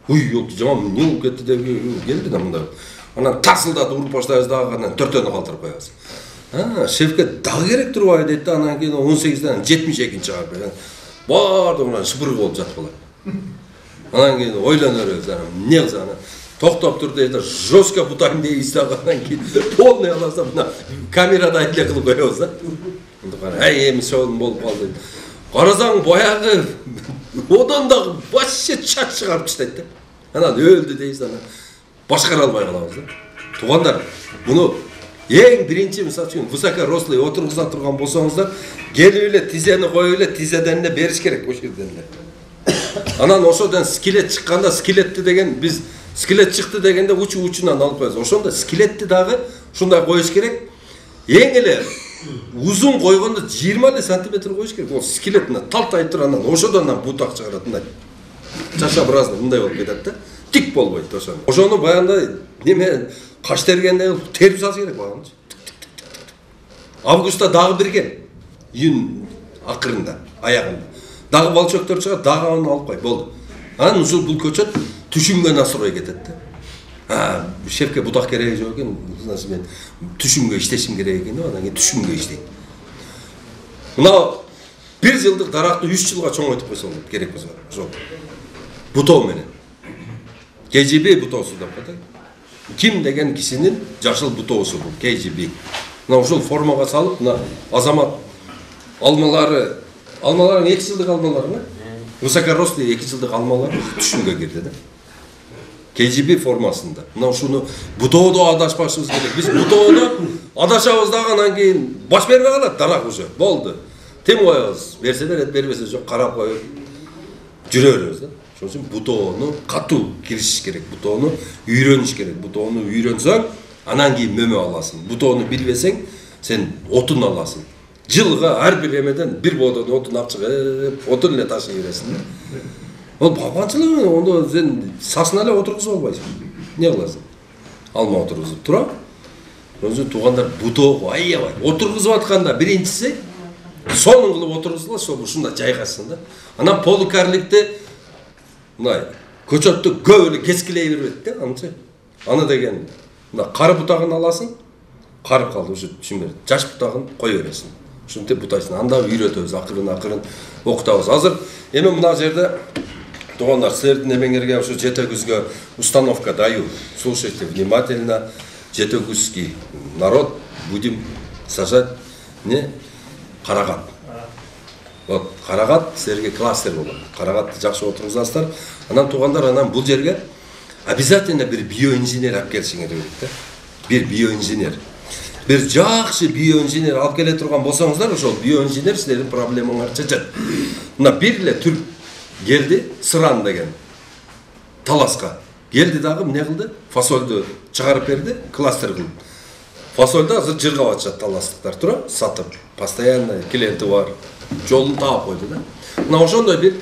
Уй, жаман эмне болуп кетти деп келди да мында. Анан тасылдатып уруп баштайбыз дагы, анан 4-төнү калтырып коебуз. Шефке дагы керек турбайбы дейт, анан кийин 18ден 72 чыгарып. Бардыгы мына шыпыры болуп жаткыла. Анан кейін ойланырбыз, не кылса ана токтоп тур дейт, жестко бутайм дейбиз да, анан кейін полный аласа мына камерада эле кылып коебуз да. Ай эми шоун болуп калды. Карасаң баягы одан дагы вообще чат чыгарып таштайт да. Анан өлдү дейбиз, анан башкара албай калабыз да. Туугандар, муну эң биринчи мисалы үчүн высокорослый отургуза турган болсоңуздар, келип эле тизени коюп эле тизеден эле бериш керек ошол жерден эле. Анан ошодон скелет чыкканда, скелетти деген биз скелет чыкты дегенде учунан алып коебуз. Ошондо скелетти дагы ушундай коюш керек. Эң эле узун койгондо 20 сантиметр коюш керек. Ол скелетине талтай туруп анан ошодон бутак чыгарат, мындай. Чашабразный мындай болуп кетет да. Тик болбойт ошону. Ошону баягындай неме каш тергенде терип салыш керек багынчы. Августта дагы бирген. Июнь акырында, аягында. Дагы балчоктор чыгат, дагы аны алып кой, болду. Анан ушул бул көчөт түшүмгө насырой кетет да. Шефке бутак керек жок экен, значит мен түшүмгө иштешим керек экен да, анан кийин түшүмгө иштейт. Мына 1 жылдык даракты 3 жылга чоңойтуп койсоң керек болсо, ошол бутоо менен. KGB бутоосу деп атайт. Ким деген кишинин жашыл бутоосу бул KGB. Мына ушул формага салып, мына азамат алмалары 2 жылдык алмалары ма? Высокорослый 2 жылдык алмалары түшүмгө кирди да. KGB формасында. Мына ушуну бутоодо адашпашыбыз керек. Биз бутоодо адашабыз дагы, анан кийин баш бербей калат, дарак уже болду. Тем коебуз, берсе берет, бербесе жок, карап коюп жүрө беребиз да. Ошон үчүн бутоону катуу киришиш керек, бутоону үйрөнүш керек. Бутоону үйрөнсөң, анан кийин мөмө аласың. Бутоону билбесең, сен отун аласың. Жылга ар бир эмеден бир бодон отун алып чыгып, отун эле ташый бересиң да. Ол багбанчылык, ондо сен сасына эле отургузуп албайсың. Не кыласың? Алма отургузуп тура. Ошон үчүн туугандар бутоого аябай отургузуп атканда биринчиси сонун кылып отургузула, ушунда жайгашсын да. Анан полукарликти мындай көчөттү көп эле кескилей бербейт да, анчы. Аны деген мына кары бутагын аласың, карып калды ушу түшүнбөйт. Жаш бутагын кое бересиң. Ушинтип бутайсың. Анда үйрөтөбүз, акырын окутабыз. Азыр эми мына жерде туугандар, силердин эмеңерге ушу жете күзгө установка даю. Слушайте внимательно, жете күзский народ, будем сажать карагат. Вот карагат силерге кластер болот. Карагатты жакшы отургузасыздар. Анан туугандар, анан бул жерге обязательно бир биоинженер алып келишиңер керек да. Бир биоинженер. Бир жакшы биоинженер алып келе турган болсоңуздар, ошол биоинженер силердин проблемаңарды чечет. Мына бир эле түрк келди, Сыран деген таласка. Келди дагы эмне кылды? Фасолду чыгарып берди, кластер кылып. Фасолду азыр жыргап атышат таластыктар тура, сатып. Постоянно клиенти бар. Жолун таап койду да. Мына ошондой бир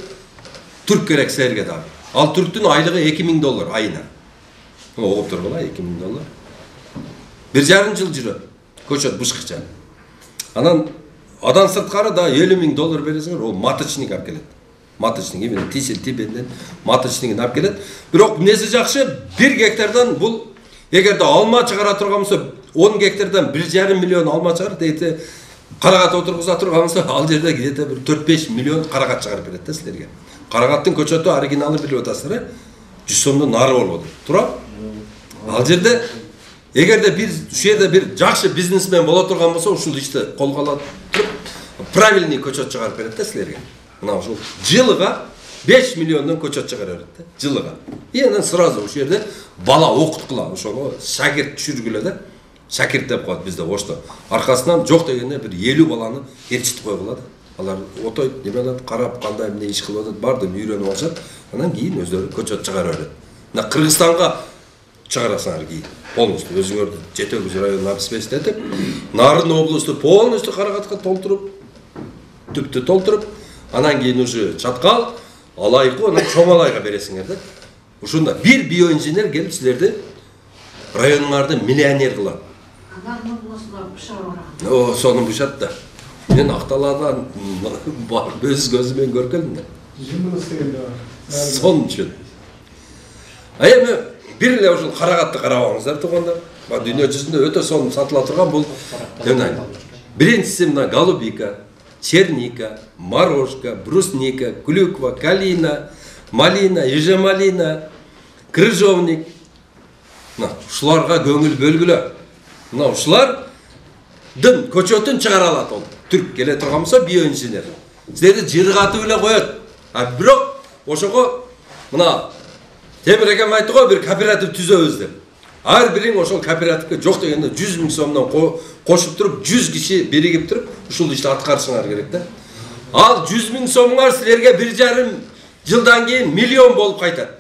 түрк керек силерге дагы. Ал түрктүн айлыгы $2000 айына. Огуп тургула, $2000. 1,5 жыл жүрөт. Көчөт бышкыча. Анан адан сырткары да $50,000 бересиңер, ол маточник алып келет. Маточник эмне тисил тибенден маточнигин алып келет. Бирок эмнеси жакшы, 1 гектардан бул эгерде алма чыгара турган болсо 10 гектардан 1,5 миллион алма чыгар дейти. Карагат отургуза турган болсо ал жерде где-то 4-5 миллион карагат чыгарып берет да силерге. Карагаттын көчөтү оригиналы билип атасыздар, 100 сомдон нары болот. Тура? Ал жерде эгерде бир ушу жерде бир жакшы бизнесмен боло турган болсо, ушул ишти колго алып туруп правильный көчөт чыгарып берет да силерге. Мына ушул жылыга 5 миллиондон көчөт чыгара берет да, жылыга. И анан сразу ушу жерде бала окуткула, ошого шакирт түшүргүлө да. Шакирт деп коет бизде ошто. Аркасынан жок дегенде бир 50 баланы эрчитип койгула да. Алар отойт, немелеп карап, кандай эмне иш кылып атат, бардыгын үйрөнүп алышат. Анан кийин өздөрү көчөт чыгара берет. Мына Кыргызстанга чыгарасыңар кийин. Полностью өзүңөрдү Жете Күз районун обеспечить Нарын областу полностью карагатка толтуруп, түптү толтуруп, анан кийин уже чаткал, алайкы, анан чоң алайга бересиңер да. Ушунда бир биоинженер келип силерди районуңарды миллионер кылат. Анан областына бышар ора. Сону бышат да. Мен Акталадан өз көзүмен көргөм да. Жымбылыс дегенде бар. Сон үчүн. Эми бир эле ушул карагатты карабаңыздар туугандар. Дүйнө жүзүндө өтө сонун сатыла турган бул эмне? Биринчиси мына голубика, черника, морожка, брусника, клюква, калина, малина, ежемалина, крыжовник. Ушуларга көңүл бөлгүлө. Мына ушулардын көчөтүн чыгара алат ол. Түрк келе турган болсо биоинженер. Силерди жыргатып эле коет. А бирок ошого мына Темир экем айтты го бир кооператив түзөбүз деп. Ар бириң ошол кооперативге жок дегенде 100 000 сомдон кошуп туруп 100 киши биригип туруп ушул ишти аткарышыңар керек да. Ал 100 000 сомуңар силерге 1,5 жылдан кийин миллион болуп кайтат.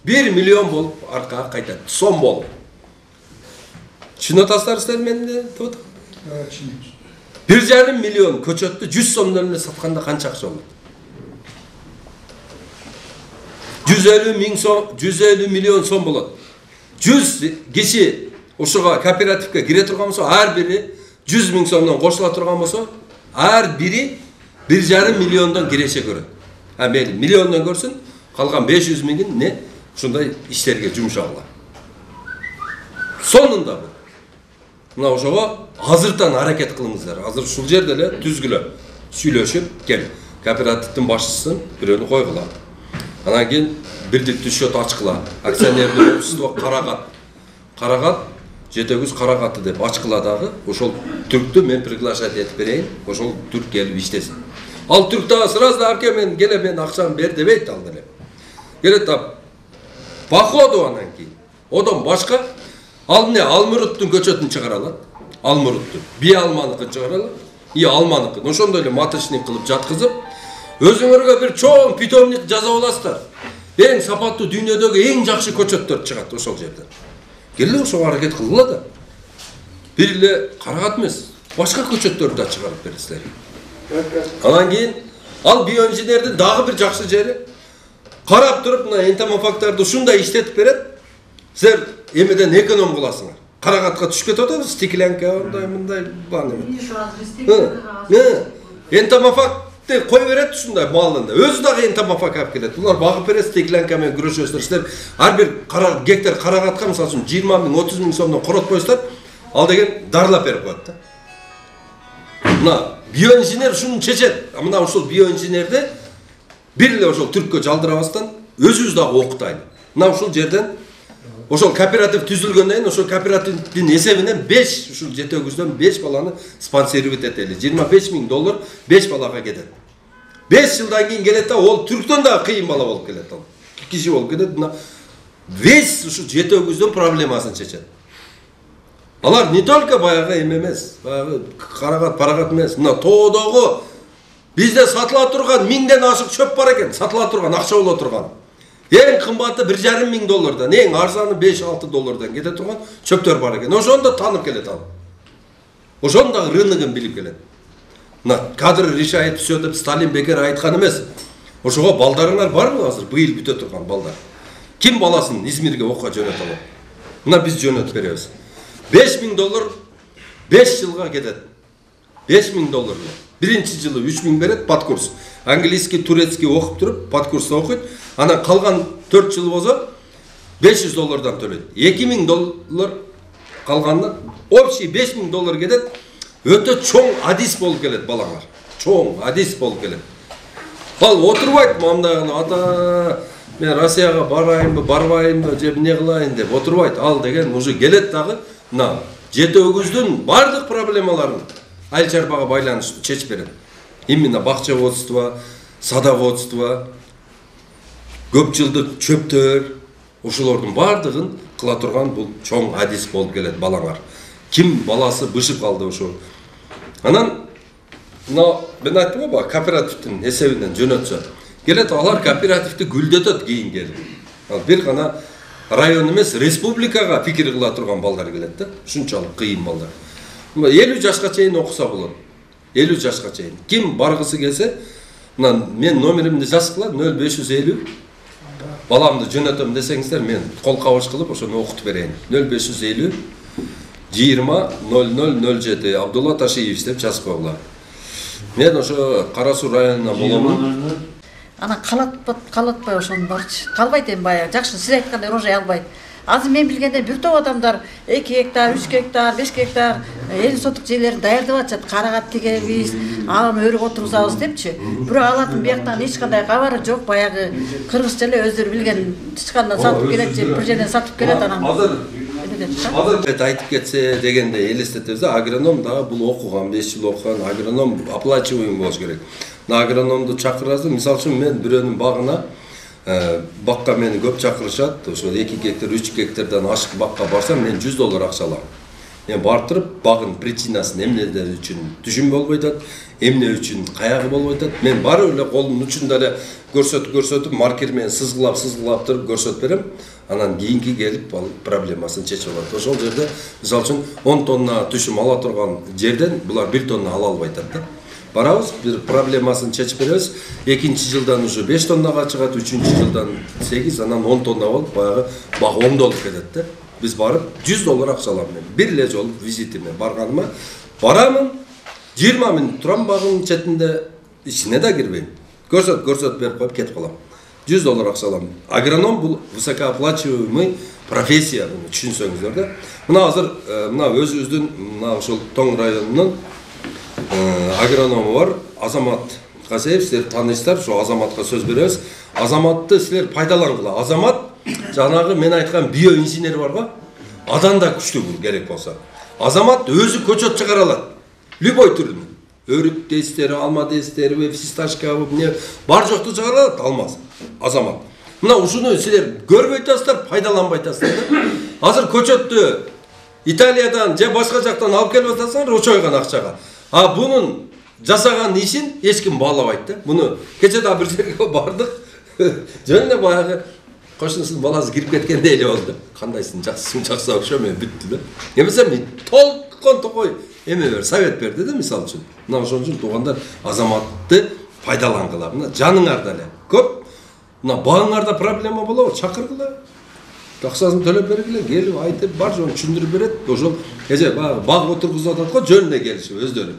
1 миллион болуп аркага кайтат. Сом болуп. Түшүнүп атасыздар силер мени деп атам. 1,5 миллион көчөттү 100 сомдон эле сатканда канча акча болот? 150 миллион сом болот. 100 киши ушуга кооперативге кире турган болсо, ар бири 100 000 сомдон кошула турган болсо, ар бири 1,5 миллиондон киреше көрөт. А мейли миллиондон көрсүн, калган 500 000 не ушундай иштерге жумшагыла. Сонунда бул. Мына ошого азыртан аракет кылыңыздар. Азыр ушул жерде эле түзгүлө, сүйлөшүп кел. Кооперативдин башчысын бирөөнү койгула. Анан кийин бирдиктүү счет ачкыла. Акционердик общество Карагат, жетегүз Карагаты деп ачкыла дагы. Ошол түрктү мен приглашать этип берейин. Ошол түрк келип иштесин. Ал түрк дагы сразу апке мен келе мен акчамы бер дебейт ал деле. Келет ап. По ходу анан кийин. Одон башка Алмуруттун көчөтүн чыгара алат. Алмуруттун. Би алманыкын чыгара алат. Алманыкын. Ошондой эле маточник кылып жаткызып, өзүңөргө бир чоң питомник жасап аласыздар. Эң сапаттуу дүйнөдөгү эң жакшы көчөттөр чыгат ошол жерден. Келе ошого аракет кылгыла да. Бир эле Карагат эмес, башка көчөттөрдү да чыгарып бересиздер. Анан кийин ал биоинженердин дагы бир жакшы жери карап туруп мына энтомофагтарды ушундай иштетип берет. Силер эмеден эконом кыласыңар. Карагатка түшүп кетип атат, стеклянка мындай бан эме. Энтомофагты кой берет ушундай малында. Өзү дагы энтомофаг алып келет. Булар багып берет, стеклянка менен күрөшөсүздөр. Силер ар бир гектар Карагатка мисалы үчүн 20 000, 30 000 сомдон коротпойсуздар. Ал деген дарылап берип коет да. Мына биоинженер ушуну чечет. Мына ушул биоинженерди бир эле ошол түрккө жалдырабастан өзүбүз дагы окутайлы. Мына ушул жерден ошол кооператив түзүлгөндөн кийин ошол кооперативдин эсебинен 5 ушул жетегүздөн 5 баланы спонсировать этели. $25 000 5 балага кетет. 5 жылдан кийин келет да, ол түрктөн дагы кыйын бала болуп келет ал. Киши болуп кетет. Мына весь ушул жетегүздүн проблемасын чечет. Алар не только баягы эме эмес, баягы Карагат, Парагат эмес. Мына тоодогу бизде сатыла турган 1000ден ашык чөп бар экен, сатыла турган, акча боло турган. Эң кымбаты $1,5 миң, эң арзаны $5-6 кете турган чөптөр бар экен. Ошону да танып келет ал. Ошону да рыногун билип келет. Мына кадр решает все деп Сталин бекер айткан эмес. Ошого балдарыңар барбы азыр? Быйыл бүтө турган балдар. Ким баласын Измирге окуга жөнөтө алат? Мына биз жөнөтүп беребиз. $5 000 5 жылга кетет. $5 000. Биринчи жылы 3 000 берет подкурс. Английский, турецкий окуп туруп, подкурста окуйт. Анан калган 4 жыл болсо $500 төлөйт. $2 000 калгандан общий $5 000 кетет. Өтө чоң адис болуп келет балаңар. Чоң адис болуп келет. Ал отурбайт мамдагы ата мен Россияга барайынбы, барбайынбы, же эмне кылайын деп отурбайт. Ал деген уже келет дагы мына жетегүздүн бардык проблемаларын айыл чарбага байланыштуу чечип берет. Именно бакчаводство, садоводство, көп жылдык чөптөр, ошолордун бардыгын кыла турган бул чоң адис болуп келет балаңар. Ким баласы бышып калды ошо. Анан мына мен айттым го кооперативдин эсебинен жөнөтсө. Келет алар кооперативди гүлдөтөт кийин келип. Ал бир гана район эмес, республикага пикир кыла турган балдар келет да. Ушунчалык кыйын балдар. 50 жашка чейин окуса болот. 50 жашка чейин. Ким баргысы келсе, мына мен номеримди жазгыла 0550 баламды жөнөтөм десеңиздер, мен кол кабыш кылып ошону окутуп берейин. 0550 20 0007 Абдулла Ташиевич деп жазып койгула. Мен ошо Кара Суу районуна боломун. Анан калатпай ошону барчы. Калбайт эми баягы жакшы сиз айткандай рожай албайт. Азыр мен билгенде бир топ адамдар 2 гектар, 3 гектар, 5 гектар 50 сотук жерлерин даярдап атышат. Карагат тигебиз, алым өрүк отургузабыз депчи. Бирок алардын бияктан эч кандай кабары жок. Баягы кыргызча эле өздөрү билген тышкандан сатып келет же бир жерден сатып келет анан. Азыр айтып кетсе дегенде элестетебиз да, агроном дагы бул окуган, 5 жыл окуган агроном оплачиваемый болуш керек. Агрономду чакырасың, мисалы үчүн мен бирөөнүн багына бакка мени көп чакырышат, ошо 2 гектар, 3 гектардан ашык бакка барсам мен $100 акча алам. Мен барып туруп багын причинасын эмнелер үчүн түшүм болбой атат, эмне үчүн каягы болбой атат. Мен барып эле колумдун учунда эле көрсөтүп маркер менен сызгылап туруп көрсөтүп берем. Анан кийинки келип ал проблемасын чечип алат. Ошол жерде мисалы үчүн 10 тонна түшүм ала турган жерден булар 1 тонна ала албай атат да. Барабыз, бир проблемасын чечип беребиз. Экинчи жылдан уже 5 тоннага чыгат, үчүнчү жылдан 8, анан 10 тонна болуп баягы бак оңдолуп кетет да. Биз барып $100 акча алам мен. Бир эле жолу визитиме барганыма барамын, 20 минут турам багынын четинде, ичине да кирбейм. Көрсөт берип коюп кетип калам. $100 акча алам. Агроном бул высокооплачиваемый профессия, буну түшүнсөңүздөр да. Мына азыр мына өзүбүздүн мына ошол Тоң районунун агроному бар, Азамат Касеев, силер таанысыздар, ошо Азаматка сөз беребиз. Азаматты силер пайдалангыла. Азамат жанагы мен айткан биоинженер бар го, адан да күчтүү бул керек болсо. Азамат өзү көчөт чыгара алат. Любой түрүн. Өрүк дестери, алма дестери, фисташка, эмне бар жокту чыгара алат, алмаз. Азамат. Мына ушуну силер көрбөй атасыздар, пайдаланбай атасыздар да. Азыр көчөттү Италиядан же башка жактан алып келип атасыңар очойгон акчага. А бунун жасаган ишин эч ким баалабайт да. Муну кече да бир жерге бардык. Жөн эле баягы кошунусунун баласы кирип кеткендей эле болду. Кандайсың, жакшысың, жакшы окшо, мен бүттү да. Эмесе толкон токой эме бер, совет берди да, мисалы үчүн. Мына ошон үчүн туугандар Азаматты пайдалангыла. Мына жаныңарда эле көп. Мына багыңарда проблема болобу, чакыргыла. Акчасын төлөп бергиле, келип айтып бар жоон түшүндүрүп берет. Ошол эже баг отургузуп атат го, жөн эле келишип өздөрү.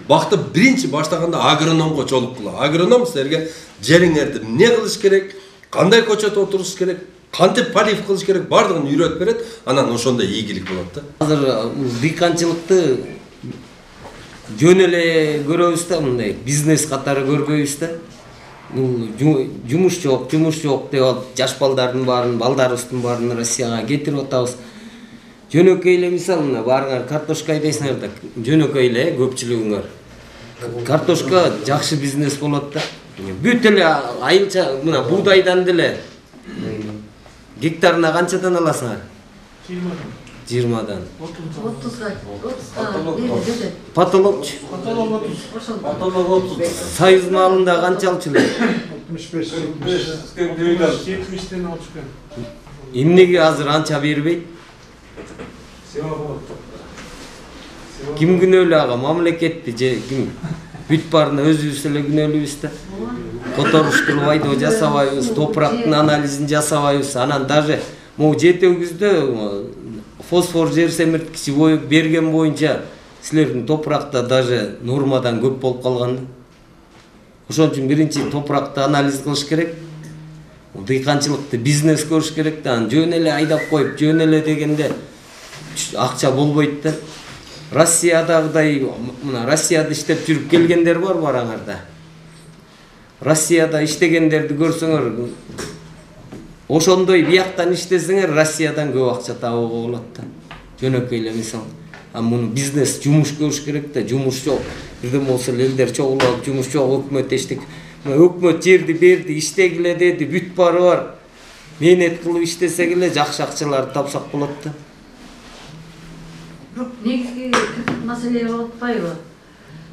Бакты биринчи баштаганда агрономго чолуп кыла. Агроном силерге жериңерди эмне кылыш керек, кандай көчөт отуруш керек, кантип полив кылыш керек, бардыгын үйрөтүп берет. Анан ошондо ийгилик болот да. Азыр дыйканчылыкты жөн эле көрөбүз да, мындай бизнес катары көрбөйбүз да. Жумуш жок деп жаш балдардын баарын, балдарыбыздын баарын Россияга кетирип атабыз. Жөнөкөй эле мисалы мына баарыңар картошка айдайсыңар да, жөнөкөй эле көпчүлүгүңөр. Картошка жакшы бизнес болот да. Бүт эле айылча мына буудайдан деле гектарына канчадан аласыңар? 20дан. 30га. Потолокчу. Союз малында канча алчу эле? 70-тен алып чыккан. Эмнеге азыр анча бербейт? Ким күнөөлүү ага, мамлекетти же ким? Бүт баарына өзүбүз эле күнөөлүүбүз да. Которуштуруп айдоо жасабайбыз, топурактын анализин жасабайбыз. Анан даже могу жетегүздө фосфор жер семирткичи берген боюнча силердин топуракта даже нормадан көп болуп калган. Ошон үчүн биринчи топуракты анализ кылыш керек. Дыйканчылыкты бизнес көрүш керек да. Жөн эле айдап коюп, жөн эле дегенде акча болбойт да. Россиядагыдай, мына Россияда иштеп жүрүп келгендер бар бараңарда. Россияда иштегендерди көрсөңөр, ошондой бияктан иштесеңер Россиядан көп акча табууга болот да. Жөнөкөй эле мисал. А муну бизнес жумуш көрүш керек да. Жумуш жок. Бирден болсо элдер чогулуп, жумуш жок, өкмөт эчтек. Өкмөт жерди берди, иштегиле деди, бүт баары бар. Мээнет кылып иштесек эле жакшы акчаларды тапсак болот да. Бирок негизги маселе болуп атпайбы?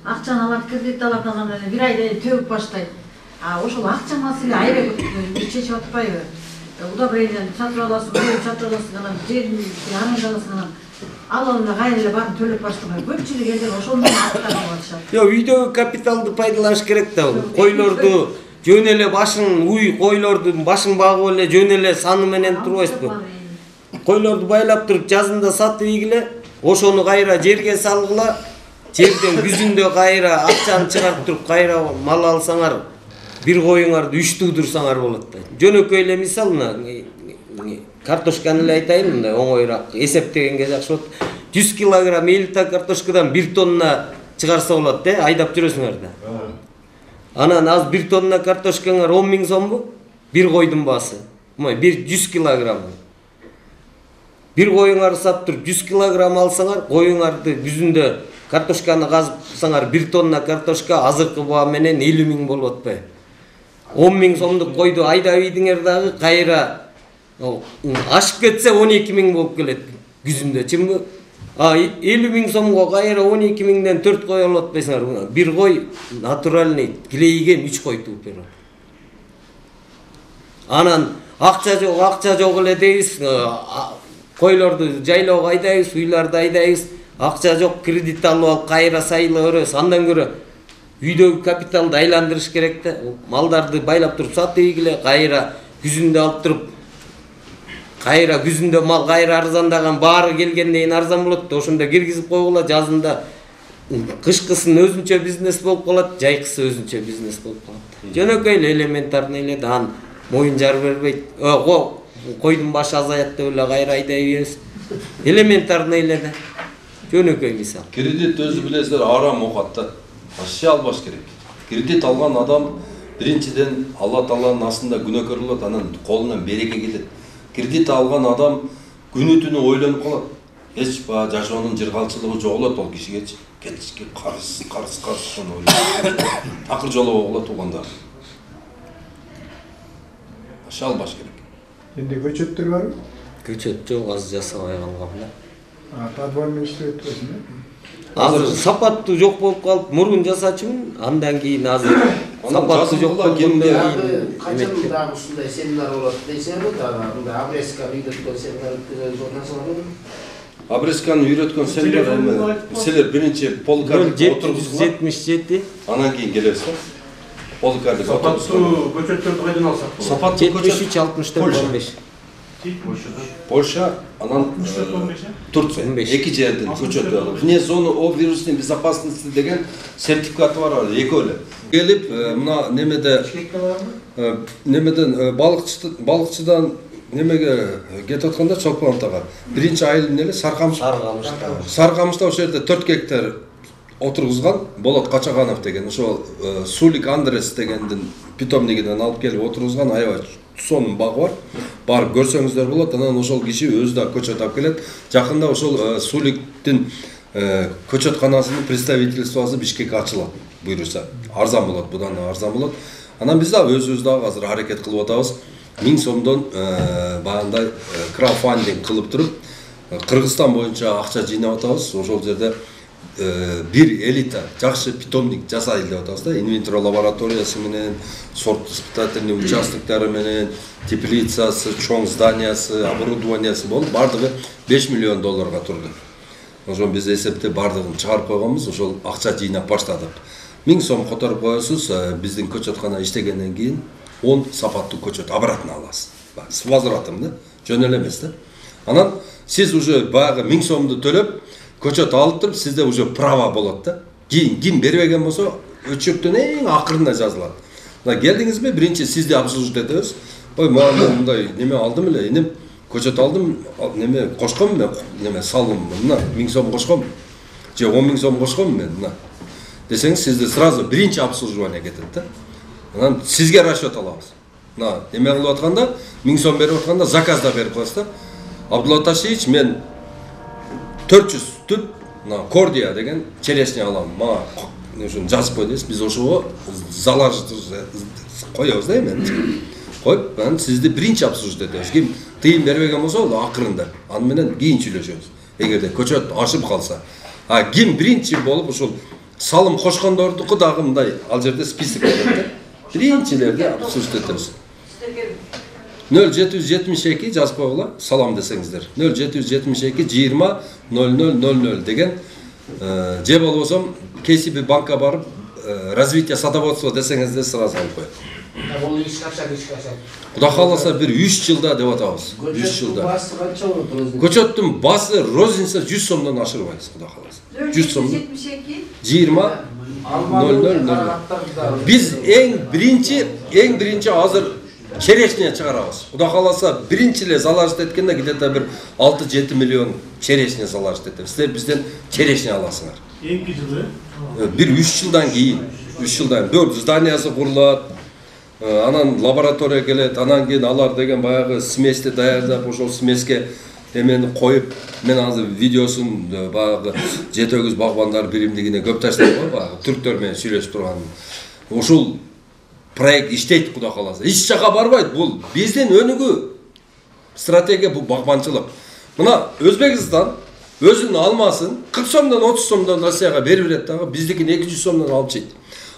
Акчаны алат, кредит алат, анан бир айда төгүп баштайт. А ошол акча маселе аябай чечип атпайбы? Удобрениени сатып аласың, сатып аласың, анан жерди арендаласың, анан алып кайра эле баарын төлөп баштабай. Көпчүлүк элдер ошондон аттанып атышат. Жок, үйдөгү капиталды пайдаланыш керек да. Койлорду жөн эле башын, койлордун башын багып эле жөн эле саны менен турбайсызбы? Койлорду байлап туруп жазында сатып ийгиле, ошону кайра жерге салгыла, жерден күзүндө кайра акчаны чыгарып туруп кайра мал алсаңар, бир коюңарды 3 туудурсаңар болот да. Жөнөкөй эле мисал картошканы эле айтайын, мындай оңоюраак эсептегенге жакшы болот. 100 килограмм элита картошкадан 1 тонна чыгарса болот, айдап жүрөсүңөр да. Анан аз 1 тонна картошкаңар 10 000 сомбу? Bir койдун баасы. Мой 100 килограмм. Bir коюңарды саптырып 100 килограмм алсаңар, коюңарды күзүндө картошканы казсаңар 1 тонна картошка азыркы баа менен 50 000 болуп атпайбы? 10 000 сомдук койду айдап ийдиңер дагы кайра ашып кетсе 12 000 болуп келет күзүндө, чынбы? 50 000 сомго кайра 12 000ден 4 кой алып атпайсыңар. Bir кой натуральный килейген 3 кой тууп берет. Анан акча жок эле дейбиз, койлорду жайлоого айдайбыз, уйларды айдайбыз, акча жок, кредит алып алып кайра сайыла беребиз. Андан көрө үйдөгү капиталды айландырыш керек да. Малдарды байлап туруп сатып ийгиле, кайра күзүндө алып туруп, кайра күзүндө мал кайра арзандаган, баары келгенден кийин арзан болот да, ошондо киргизип койгула, жазында кышкысын өзүнчө бизнес болуп калат, жайкысы өзүнчө бизнес болуп калат. Жөнөкөй эле элементарный эле да, моюн жар бербейт. Койдун башы азаят деп эле кайра айдай беребиз. Элементарный эле да. Жөнөкөй мисал. Кредит өзү билесиздер арам окат да. Вообще албаш керек. Кредит алган адам биринчиден Алла Тааланын астында күнөөкөр болот, анан колунан береке кетет. Кредит алган адам күнү түнү ойлонуп калат. Эч ба жашоонун жыргалчылыгы жоголот ол кишигечи. Кетишке карыз ойлойт. Такыр жолоо болот туугандар. Вообще албаш керек. Endi көчөттөр барбы? Көчөт жок, аз жасабай калгам да. Подвальный иштеп өтпөсүн. Азыр сапаттуу жок болуп калып, мурун жасачумун, андан кийин азыр сапаттуу жок болуп калганда качан дагы ушундай семинар болот дейсеңби, дагы мындай обрезка үйрөткөн семинар өткөзөбүз, насалар. Обрезканы үйрөткөн семинар силер биринчи полкарды отургузгула, 777. Анан кийин келебиз да. Полкарды Сапаттуу көчөттөрдү кайдан алсак болот? Сапаттуу 73 64 15. Польша, анан Турция. Эки жерден көчөт алып. Вне зоны о вирусной безопасности деген сертификаты бар, экөө эле. Келип, мына немеден балыкчыдан немеге кетип атканда Чолпонтага. Биринчи айылдын эле Саркамышта ошол жерде 4 гектар отургузган Болот Качаганов деген, ошол Сулик Андрес дегендин питомнигинен алып келип отургузган аябай сонун багы бар. Барып көрсөңүздөр болот. Анан ошол киши өзү да көчөт алып келет. Жакында ошол Суликтин көчөтканасынын представительствосу Бишкекке ачылат. Буйруса арзан болот, будан арзан болот. Анан биз да өзүбүз дагы азыр аракет кылып атабыз. 1000 сомдон багандай краудфандинг кылып туруп, Кыргызстан боюнча акча жыйнап атабыз. Ошол жерде bir элита жакшы питомник жасайлы деп атабыз да. Инвентор лабораториясы менен, сорт испытательный участоктары менен, теплицасы, чоң зданиясы, оборудованиясы болуп, бардыгы 5 миллион долларга турду. Ошол биз эсептеп бардыгын чыгарып койгонбуз, ошол акча жыйнап баштадык. 1000 сом которуп коесуз, биздин көчөткана иштегенден кийин 10 сапаттуу көчөт обратно аласыз. С возвратом да, жөн эле эмес да. Анан сиз уже баягы 1000 сомду төлөп, көчөт алып туруп, сизде уже право болот да. Ким бербеген болсо, өчөктөн эң акырында жазылат. Мына келдиңизби, биринчи сизди обслуживать этебиз. Ой, мен мындай неме алдым эле, инем көчөт алдым, неме кошком мен, неме салдым, мына 1000 сом кошком. Же 10 000 сом кошком мен, мына. Десеңиз, сизде сразу биринчи обслуживание кетет да. Анан сизге расчет алабыз. Мына неме кылып атканда, 1000 сом берип атканда заказ да берип коесуз да. Абдулла Ташевич, мен 400 түп, кордия деген черешня алам. Мага ошону жазып кой дейсиз. Биз ошого залар коебуз да эми. Коюп, анан сизди биринчи обслуживать этебиз. Ким тыйын бербеген болсо, акырында. Аны менен кийин сүйлөшөбүз. Эгерде көчөт ашып калса. Ким биринчи болуп ошол салым кошкондордуку дагы мындай ал жерде список болот да. Биринчилерди обслуживать этебиз. 0772 жазып койгула, салам десеңиздер. 0772 20 0000 деген же болбосо KCB банкка барып развитие садоводства десеңиздер сразу алып коет. Бул иш качан? Кудай кааласа бир 3 жылда деп атабыз. 3 жылда. Басы канча болот? Көчөттүн басы розница 100 сомдон ашырбайбыз, кудай кааласа. 100 сомдон 20 0000. Биз эң биринчи азыр черешня чыгарабыз. Кудай кааласа, биринчи эле залажт эткенде где-то бир 6-7 миллион черешня залажт этет. Силер бизден черешня аласыңар. Эки жылы. Бир 3 жылдан кийин, 3 жылдан 4 зданиясы курулат. Анан лаборатория келет, анан кийин алар деген баягы смести даярдап, ошол смеске эмени коюп, мен азыр видеосун баягы жетөгүз багбандар биримдигине көп таштайм го, баягы түрктөр менен сүйлөшүп турган. Ушул проект иштейт, кудай кааласа. Эч жака барбайт. Бул биздин өнүгүү стратегия, бул багбанчылык. Мына Өзбекстан өзүнүн алмасын 40 сомдон 30 сомдон Россияга берип берет дагы, биздикин 200 сомдон алып жейт.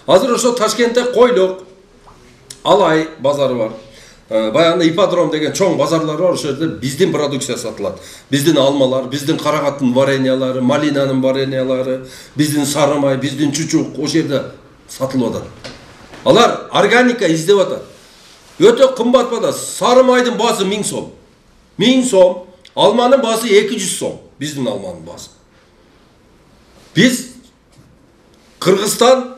Азыр ошо Ташкентте Койлок, Алай базары бар. Баягында ипподром деген чоң базарлар бар, ошол жерде биздин продукция сатылат. Биздин алмалар, биздин карагаттын вареньялары, малинанын вареньялары, биздин сары май, биздин чучук ошол жерде сатылып атат. Алар органика издеп атат. Өтө кымбат бада. Сары майдын баасы 1000 сом. 1000 сом. Алманын баасы 200 сом. Биздин алманын баасы. Биз Кыргызстан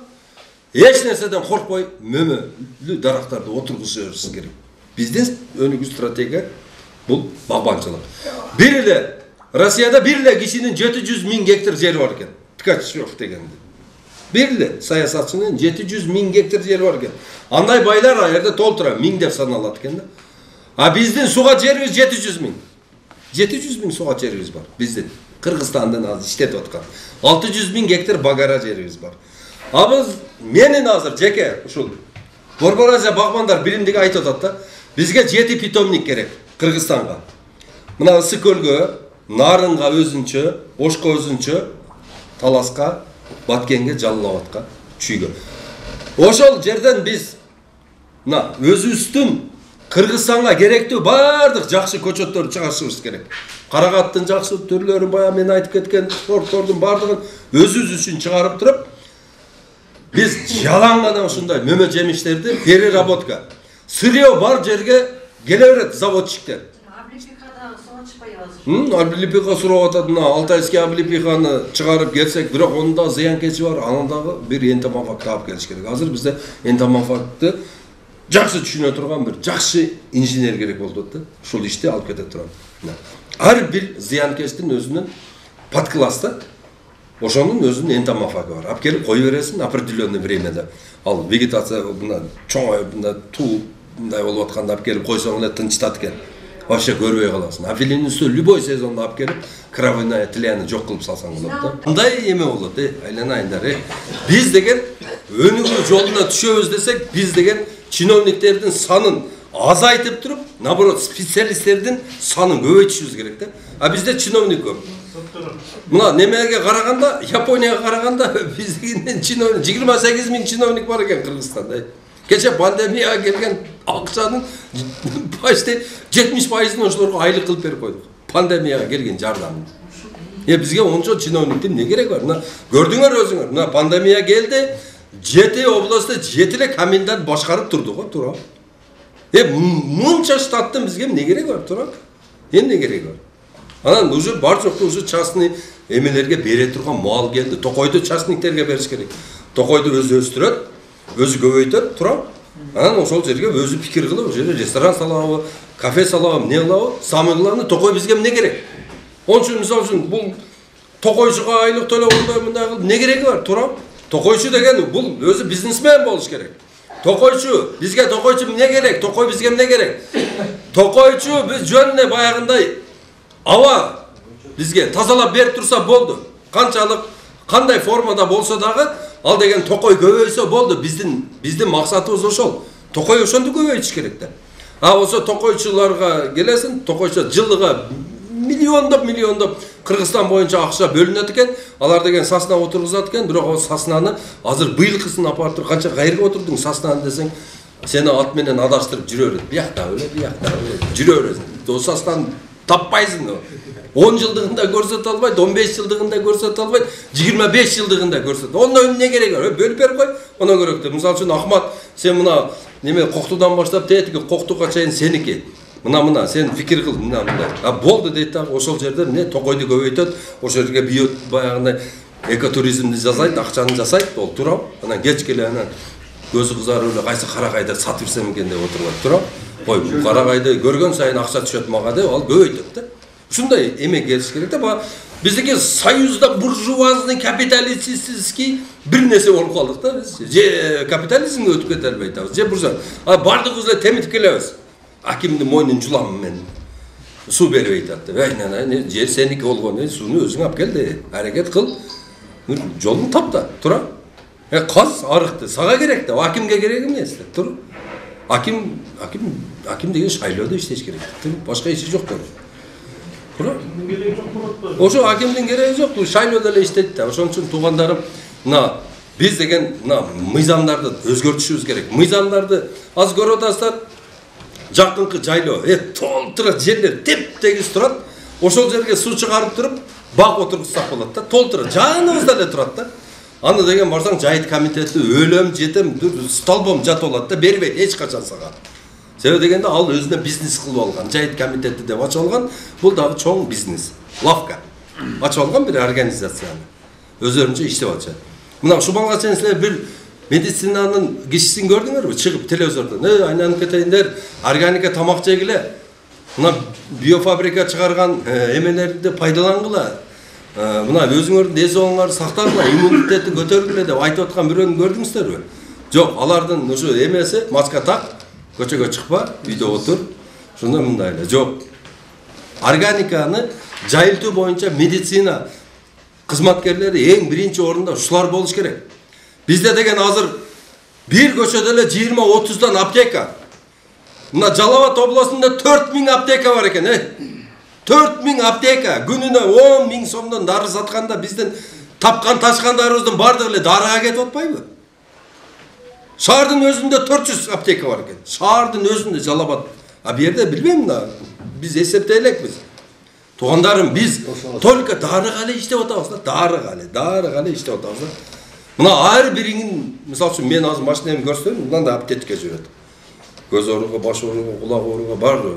эч нерседен коркпой мөмөлүү дарактарды отургузушубуз керек. Биздин өнүгүү стратегия бул багбанчылык. Бир эле Россияда бир эле кишинин 700 000 гектар жери бар экен. Ткачев дегенди. Бир эле саясатчынын 700 000 гектар жери бар экен. Андай байлар аерде толтура 1000 деп саналат экен да. А биздин суга жерибиз 700 000. 700 000 суга жерибиз бар. Биздин Кыргызстандан азыр иштетип аткан. 600 000 гектар багара жерибиз бар. А биз менин азыр жеке ушул Борборазия багбандар биримдиги айтып атат да. Бизге 7 питомник керек Кыргызстанга. Мына Ысык көлгө, Нарынга өзүнчө, Ошко өзүнчө, Таласка, Баткенге, Жалал-Абадка, Чүйгө. Ошол жерден биз мына өзүбүздүн Кыргызстанга керектүү бардык жакшы көчөттөрдү чыгарышыбыз керек. Карагаттын жакшы түрлөрүн баягы мен айтып кеткен сортордун бардыгын өзүбүз үчүн чыгарып туруп, биз жалаң гана ушундай мөмө жемиштерди переработка, сырье бар жерге келе берет заводчиктер. Облепиха сурап атат, мына Алтайский облепиханы чыгарып келсек, бирок онун да зыянкечи бар, анан дагы бир энтомофагты алып келиш керек. Азыр бизде энтомофагты жакшы түшүнө турган бир жакшы инженер керек болуп атат да. Ушул ишти алып кете турат. Ар бир зыянкечтин өзүнүн подкласста ошонун өзүнүн энтомофагы бар. Алып келип кой бересиң определенный времяда. Ал вегетация мына чоңоюп мына туу мындай болуп атканда алып келип койсоң эле тынчтат экен. Вообще көрбөй каласың. Афилинусу любой сезонда алып келип, кровяная тляны жок кылып салсаң болот да. Мындай эме болот, айланайындар. Биз деген өнүгүү жолуна түшөбүз десек, биз деген чиновниктердин санын азайтып туруп, наоборот, специалисттердин санын көбөйтүшүбүз керек да. А бизде чиновник көп. Мына немеге караганда, Японияга караганда биздин чиновник 28 000 чиновник бар экен Кыргызстанда. Кече пандемияга келген акчанын почти 70%-ын ошолорго айлык кылып берип койдук. Пандемияга келген жардам. Бизге ончо чиновниктин эмне кереги бар? Мына көрдүңөр өзүңөр. Мына пандемия келди, 7 областта 7 эле комендант башкарып турду го, тура. Мынча штаттын бизге эмне кереги бар, тура? Эмне кереги бар? Анан уже бар жокто уже частный эмелерге бере турган мал келди. Токойду частниктерге бериш керек. Токойду өзү өстүрөт, өзү көбөйтөт, тура. Анан ошол жерге өзү пикир кылып, жерде ресторан салабы, кафе салабы, эмне кылабы? Самый главный токой бизге эмне керек? Onun için misal üçün bu tokoyçuğa aylık төлөп мындай кылып эмне кереги бар, тура? Токойчу деген бул өзү бизнесмен болуш керек. Токойчу, бизге токойчу эмне керек? Токой бизге эмне керек? Токойчу биз жөнүнө баягындай аба бизге тазалап берип турса болду. Канчалык кандай формада болсо дагы ал деген токой көбөйсө болду. Биздин максатыбыз ошол. Токой ошондо көбөйтүш керек да. А болсо токойчуларга келесиң, токойчу жылыга миллиондоп Кыргызстан боюнча акча бөлүнөт экен. Алар деген сасына отургузат экен, бирок ал саснаны азыр быйылкысын апарып туруп канча кайерге отурдуң саснаны десең, сени ат менен адаштырып жүрө берет. Биякта өлө, биякта өлө. Жүрө бересиң. О саснаны таппайсың. 10 жылдыгында көрсөтө албайт, 15 жылдыгында көрсөтө албайт, 25 жылдыгында көрсөтөт. Онун эмне кереги бар? Бөлүп берип кой. Она керектүү. Мисалы үчүн Ахмат, сен мына неме коктудан баштап тетиги коктуга чейин сеники. Мына сен фикир кыл, мына. А болду дейт да, ошол жерде эмне токойду көбөйтөт, ошол жерге баягындай экотуризмди жасайт, акчаны жасайт, ол тура. Анан кеч келе анан көзі қызарып эле кайсы каракайды сатып берсем экен деп отуруп тура. Кой, бул каракайды көргөн сайын акча түшөт мага деп ал көбөйтөт да. Ушундай эме келиш керек да. Биздики союзда буржуазный капиталистический бир нерсе болуп калдык да биз. Же капитализмге өтүп кете албай атабыз, же буржуа. Бардыгыбыз эле темитип келебиз. Акимдин мойнун жуламын мен. Суу бербей атат деп. Айнана жер сеники болгон, сууну өзүң алып кел де. Аракет кыл. Жолун тап да, тура. Каз арыкты, сага керек да, акимге керек эмес да, тура. Аким деген шайлоодо иштеш керек. Башка иши жок да. Тура. Ошо акимдин кереги жок, бул шайлоодо эле иштейт да. Ошон үчүн туугандарым, биз деген мыйзамдарды өзгөртүшүбүз керек. Мыйзамдарды аз көрүп атасыздар. Жакынкы жайлоо, толтура жерлер теп-тегиз турат. Ошол жерге суу чыгарып туруп, бак отургузсак болот да. Толтура жаныбызда эле турат да. Аны деген барсаң жайыт комитети өлөм, жетем, столбом жатып алат да, бербейт эч качан сага. Себеби дегенде ал өзүнө бизнес кылып алган, жайыт комитети деп ачып алган, бул дагы чоң бизнес, лавка. Ачып алган бир организацияны. Өздөрүнчө иштеп атышат. Мына ушул балга чейин силер бир медицинанын кишисин көрдүңөрбү? Чыгып телевизордон, айланып кетейиндер, органика тамак жегиле. Мына биофабрика чыгарган эмелерди пайдалангыла. Мына өзүңөрдүн денсаулыгуңарды сактагыла, иммунитети көтөргүлө деп айтып аткан бирөөнү көрдүңүздөрбү? Жок, алардын ушу эмеси маска так, көчөгө чыкпа, үйдө отур. Ушундай мындай эле. Жок. Органиканы жайылтуу боюнча медицина кызматкерлери эң биринчи орунда ушулар болуш керек. Бизде деген азыр бир көчөдө эле 20-30дан аптека. Мына Жалал Абад областында 4000 аптека бар экен, 4000 аптека, күнүнө 10.000 сомдон дары сатканда биздин тапкан ташкандарыбыздын бардыгы эле дарыга кетип атпайбы? Шаардын өзүндө 400 аптека бар экен. Шаардын өзүндө Жалал Абад. Бу жерде билбейм да, биз эсептей элекпиз. Туугандарым, биз только дарыга эле иштеп атабыз да, дарыга эле иштеп атабыз да. Мына ар биринин, мисалы үчүн мен азыр машинамды көрсөм, мындай аптекке жүрөт. Көз ооруга, баш ооруга, кулак ооруга баары.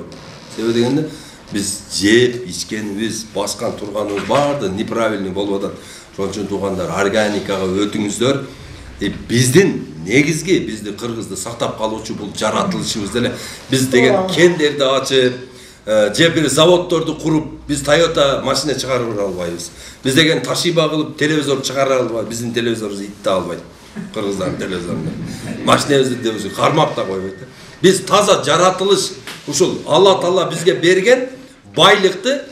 Себеби дегенде биз жеп, ичкенибиз, баскан турганыбыз баарды неправильный болуп атат. Ошон үчүн туугандар, органикага өтүңүздөр. Биздин негизги, бизди кыргызды сактап калуучу бул жаратылышыбыз эле. Биз деген кендерди ачып, же бир заводдорду куруп, биз Toyota машина чыгарып албайбыз. Биз деген Toshiba кылып телевизор чыгара албайбыз. Биздин телевизорубуз итте албайт. Кыргыздардын телевизорунда. Машинабызды деп кармап да койбойт. Биз таза жаратылыш, ушул Алла Таала бизге берген байлыкты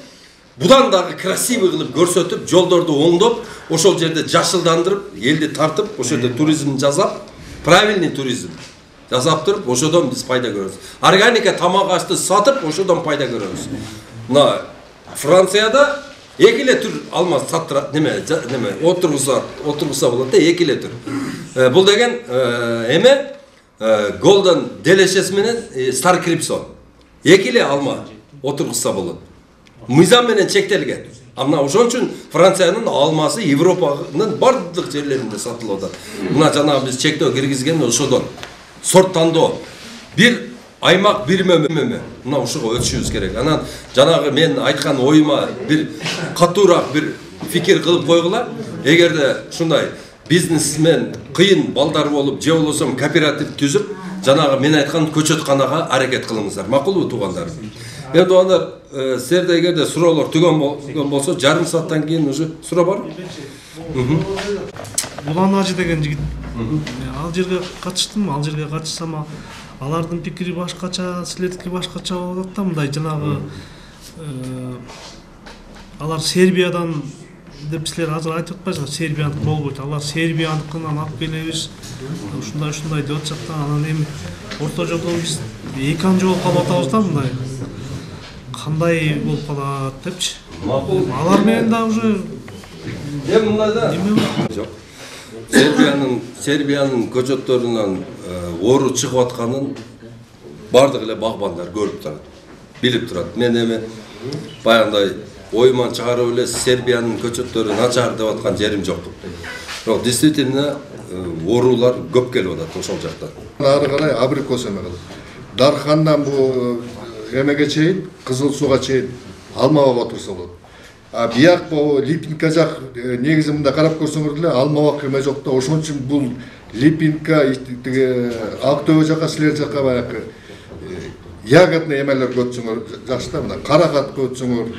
будан дагы красивый кылып көрсөтүп, жолдорду оңдоп, ошол жерде жашылдандырып, элди тартып, ошол жерде туризм жасап, правильный туризм жасап туруп, ошодон биз пайда көрөбүз. Органика тамак ашты сатып, ошодон пайда көрөбүз. Мына Францияда эки эле түр алма саттырат, отургузса болот да, эки эле түр. Бул деген эме Golden Delicious менен Star Crimson. Эки эле алма отургузса болот. Мыйзам менен чектелген. Мына ошон үчүн Франциянын алмасы Европанын бардык жерлеринде сатылып атат. Мына жана биз чектөө киргизген ошодон. Сорт тандоо. Бир аймак бир мөмө. Мына ушуга өтүшүбүз керек. Анан жанагы мен айткан оюма бир катуураак бир фикир кылып койгула. Эгерде ушундай бизнесмен кыйын балдар болуп, же болбосо кооператив түзүп, жанагы мен айткан көчөтканага аракет кылыңыздар. Макулбу туугандар? Туугандар, силерде эгерде суроолор түгөн болсо, жарым сааттан кийин уже суроо барбы? Улан Ажы деген жигит. Ал жерге катыштым, ал жерге катышсам, алардын пикири башкача, силердики башкача болуп атат да, мындай жанагы алар Сербиядан деп силер азыр айтып атпайсыңар, Сербияныкы болбойт. Алар Сербияныкынан алып келебиз. Ушундай деп атышат да, анан эми орто жолдо биз экан жол калып атабыз да, мындай. Кандай болуп калат депчи. Алар менен да уже мындай да. Жок. Сербиянын көчөттөрүнөн оору чыгып атканын бардык эле багбандар көрүп турат, билип турат. Мен эми баягындай ойман чыгарып эле Сербиянын көчөттөрү начар деп аткан жерим жок. Бирок действительно оорулар көп келип атат ошол жактан. Ары карай абрикос эме кылып. Дархандан бу эмеге чейин, кызыл сууга чейин алма болуп отурса болот. Бияк бу липинка жак негизи мында карап көрсөңөр деле алмабак эме жок да. Ошон үчүн бул липинка тиги ак төбө жака силер жака баягы ягодный эмелер көтсөңөр жакшы да. Мына каракат көтсөңөр,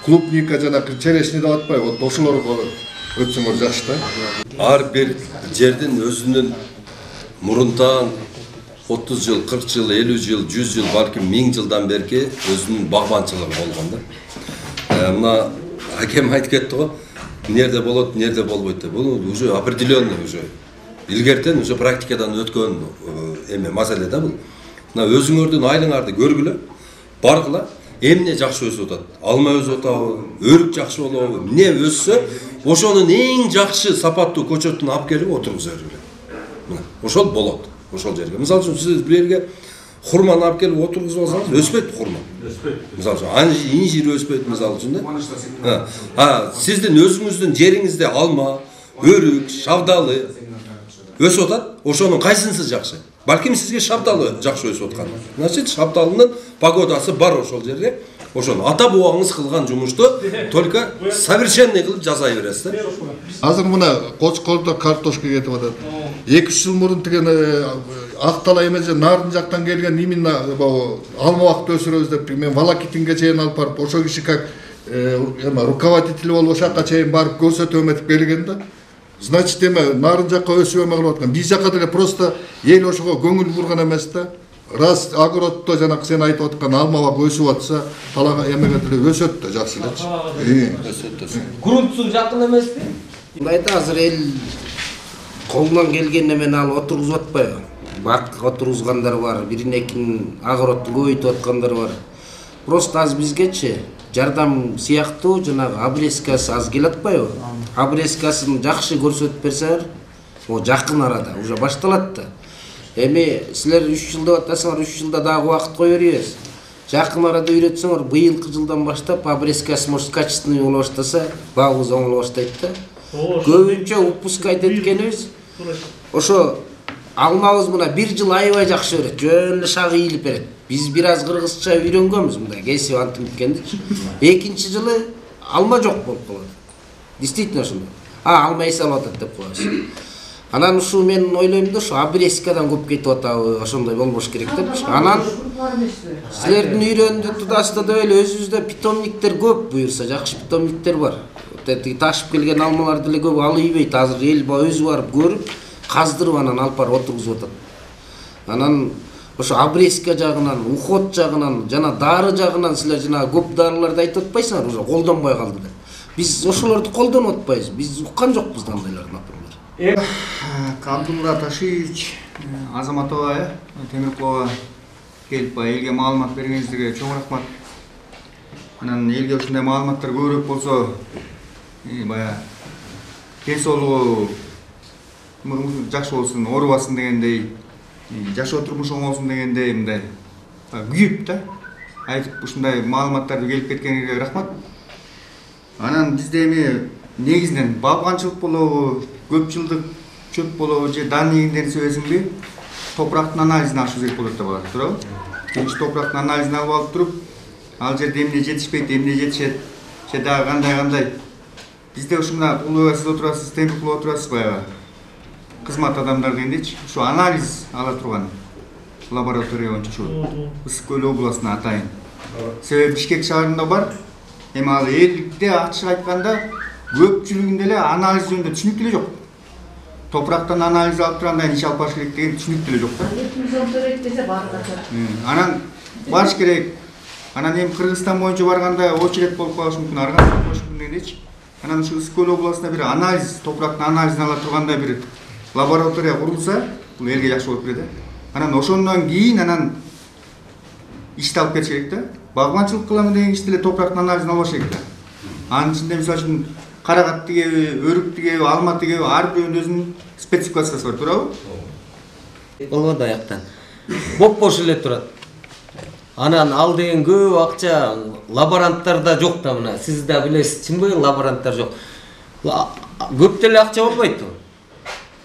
клубника жанакы черешня деп атпайбы, вот ошолорго өтсөңөр жакшы да. Ар бир жердин өзүнүн мурунтан 30 жыл, 40 жыл, 50 жыл, 100 жыл, балким 1000 жылдан берки өзүнүн багбанчылыгы болгон да. Мына акем айтып кетти го, нерде болот, нерде болбойт деп. Бул уже определенный уже илгертен уже практикадан өткөн эме маселе да бул. Мына өзүңөрдүн айлыңарды көргүлө, баргыла, эмне жакшы өсүп атат. Алма өсүп атабы, өрүк жакшы болобу, эмне өссө, ошонун эң жакшы сапаттуу көчөтүн алып келип отургуза бергиле. Мына ошол болот, ошол жерге. Мисалы үчүн сиз бир жерге хурманы алып келип отургузуп алсаңыз, өспөйт хурма. Мисалы үчүн инжир өспөйт мисалы үчүн да. Сиздин өзүңүздүн жериңизде алма, өрүк, шабдалы өсүп атат, ошонун кайсынысы жакшы? Балким сизге шабдалы жакшы өсүп аткан. Значит, шабдалынын погодасы бар ошол жерге. Ошону ата бабаңыз кылган жумушту только совершенный кылып жасай бересиз да. Азыр мына Кочкордо картошка кетип атат. 2-3 жыл мурун деген Актала эмеже нарын жактан келген именно алмабакты өсүрөбүз деп мен Волокитинге чейин алып барып, ошол киши как руководитель болуп ошакка чейин барып көрсөтөм этип келген да. Значит, эме нарын жакка өсүп эме кылып аткан. Биз жакка деле просто эл ошого көңүл бурган эмес да. Раз огородто жанакы сен айтып аткан алмабак өсүп атса, талага эмеге деле өсөт да жакшы элечи. Өсөт. Грунтсу жакын эмеспи? Мындайда азыр эл колунан келген эмени алып отургузуп атпайбы? Бак отургузгандар бар, бирин-экин огородду көбөйтүп аткандар бар. Просто аз бизгечи жардам сыяктуу жанагы обрезкасы аз келип атпайбы? Обрезкасын жакшы көрсөтүп берсеңер, о жакын арада уже башталат да. Эми силер 3 жыл деп атасыңар, 3 жылда дагы убакыт кое беребиз. Жакын арада үйрөтсөңөр, быйылкы жылдан баштап обрезкасы может качественный боло баштаса, багыбыз оңоло баштайт да. Көбүнчө упускать эткенибиз ошо алмабыз мына 1 жыл аябай жакшы берет, жөн эле шагы ийилип берет. Биз бир аз кыргызча үйрөнгөнбүз мындай кесип антип биткендичи. Экинчи жылы алма жок болуп калат. Действительно ошондой. Алма эс алып атат деп коебуз. Анан ушу мен ойлойм да, ушу обрезкадан көп кетип атабы, ошондой болбош керек депчи. Анан силердин үйрөндү тудасында да эле өзүбүздө питомниктер көп, буюрса жакшы питомниктер бар. Ташып келген алмалар деле көп алып ийбейт. Азыр эл өзү барып көрүп, каздырып анан алып барып отургузуп атат. Анан ошо обрезка жагынан, уход жагынан, жана дары жагынан силер жана көп дарыларды айтып атпайсыңар, уже колдонбой калды деп. Биз ошолорду колдонуп атпайбыз. Биз уккан жокпуз да андайларды, например. Абдулла Ташиевич Азаматова, Темиркулова келип элге маалымат бергениңизге чоң рахмат. Анан элге ушундай маалыматтар көбүрөөк болсо, бая ден соолугу жакшы болсун, оорубасын дегендей, жашоо турмушу оңолсун дегендей мындай күйүп да айтып ушундай маалыматтарды келип кеткениңизге рахмат. Анан бизде эми негизинен багбанчылык болобу, көп жылдык чөп болобу же дан негиндерин сөзүңбү топурактын анализин ашуу керек болот деп атат, туурабы? Биринчи топурактын анализин алып алып туруп, ал жерде эмне жетишпейт, эмне жетишет, же дагы кандай. Бизде ушунда улуу сиз отурасыз, Темиркулов отурасыз баягы кызмат адамдар дегендечи, ушу анализ ала турган лаборатория боюнча Ысык көл областына атайын. Себеби Бишкек шаарында бар. Эми ал элде ачык айтканда көпчүлүгүндө эле анализ жөнүндө түшүнүк деле жок. Топурактан анализ алып турганда иш алып барыш керек деген түшүнүк деле жок да. Анан барыш керек. Анан эми Кыргызстан боюнча барганда очередь болуп калышы мүмкүн, Арган болушу мүмкүн дегендечи. Анан ушу Ысык көл областында бир анализ, топурактын анализин ала тургандай бир лаборатория курулса, бул элге жакшы болуп берет. Анан ошондон кийин анан ишти алып кетиш керек да. Багбанчылык кылам деген ишти эле топурактын анализин албаш керек да. Анын ичинде мисалы үчүн каракат тигеби, өрүк тигеби, алма тигеби ар бирөөнүн өзүнүн спецификациясы бар, туурабы? Болгон аяктан. Боп-бош эле турат. Анан ал деген көп акча лаборанттарда жок да мына. Сиз да билесиз, чынбы лаборанттар жок. Көп деле акча болбойт.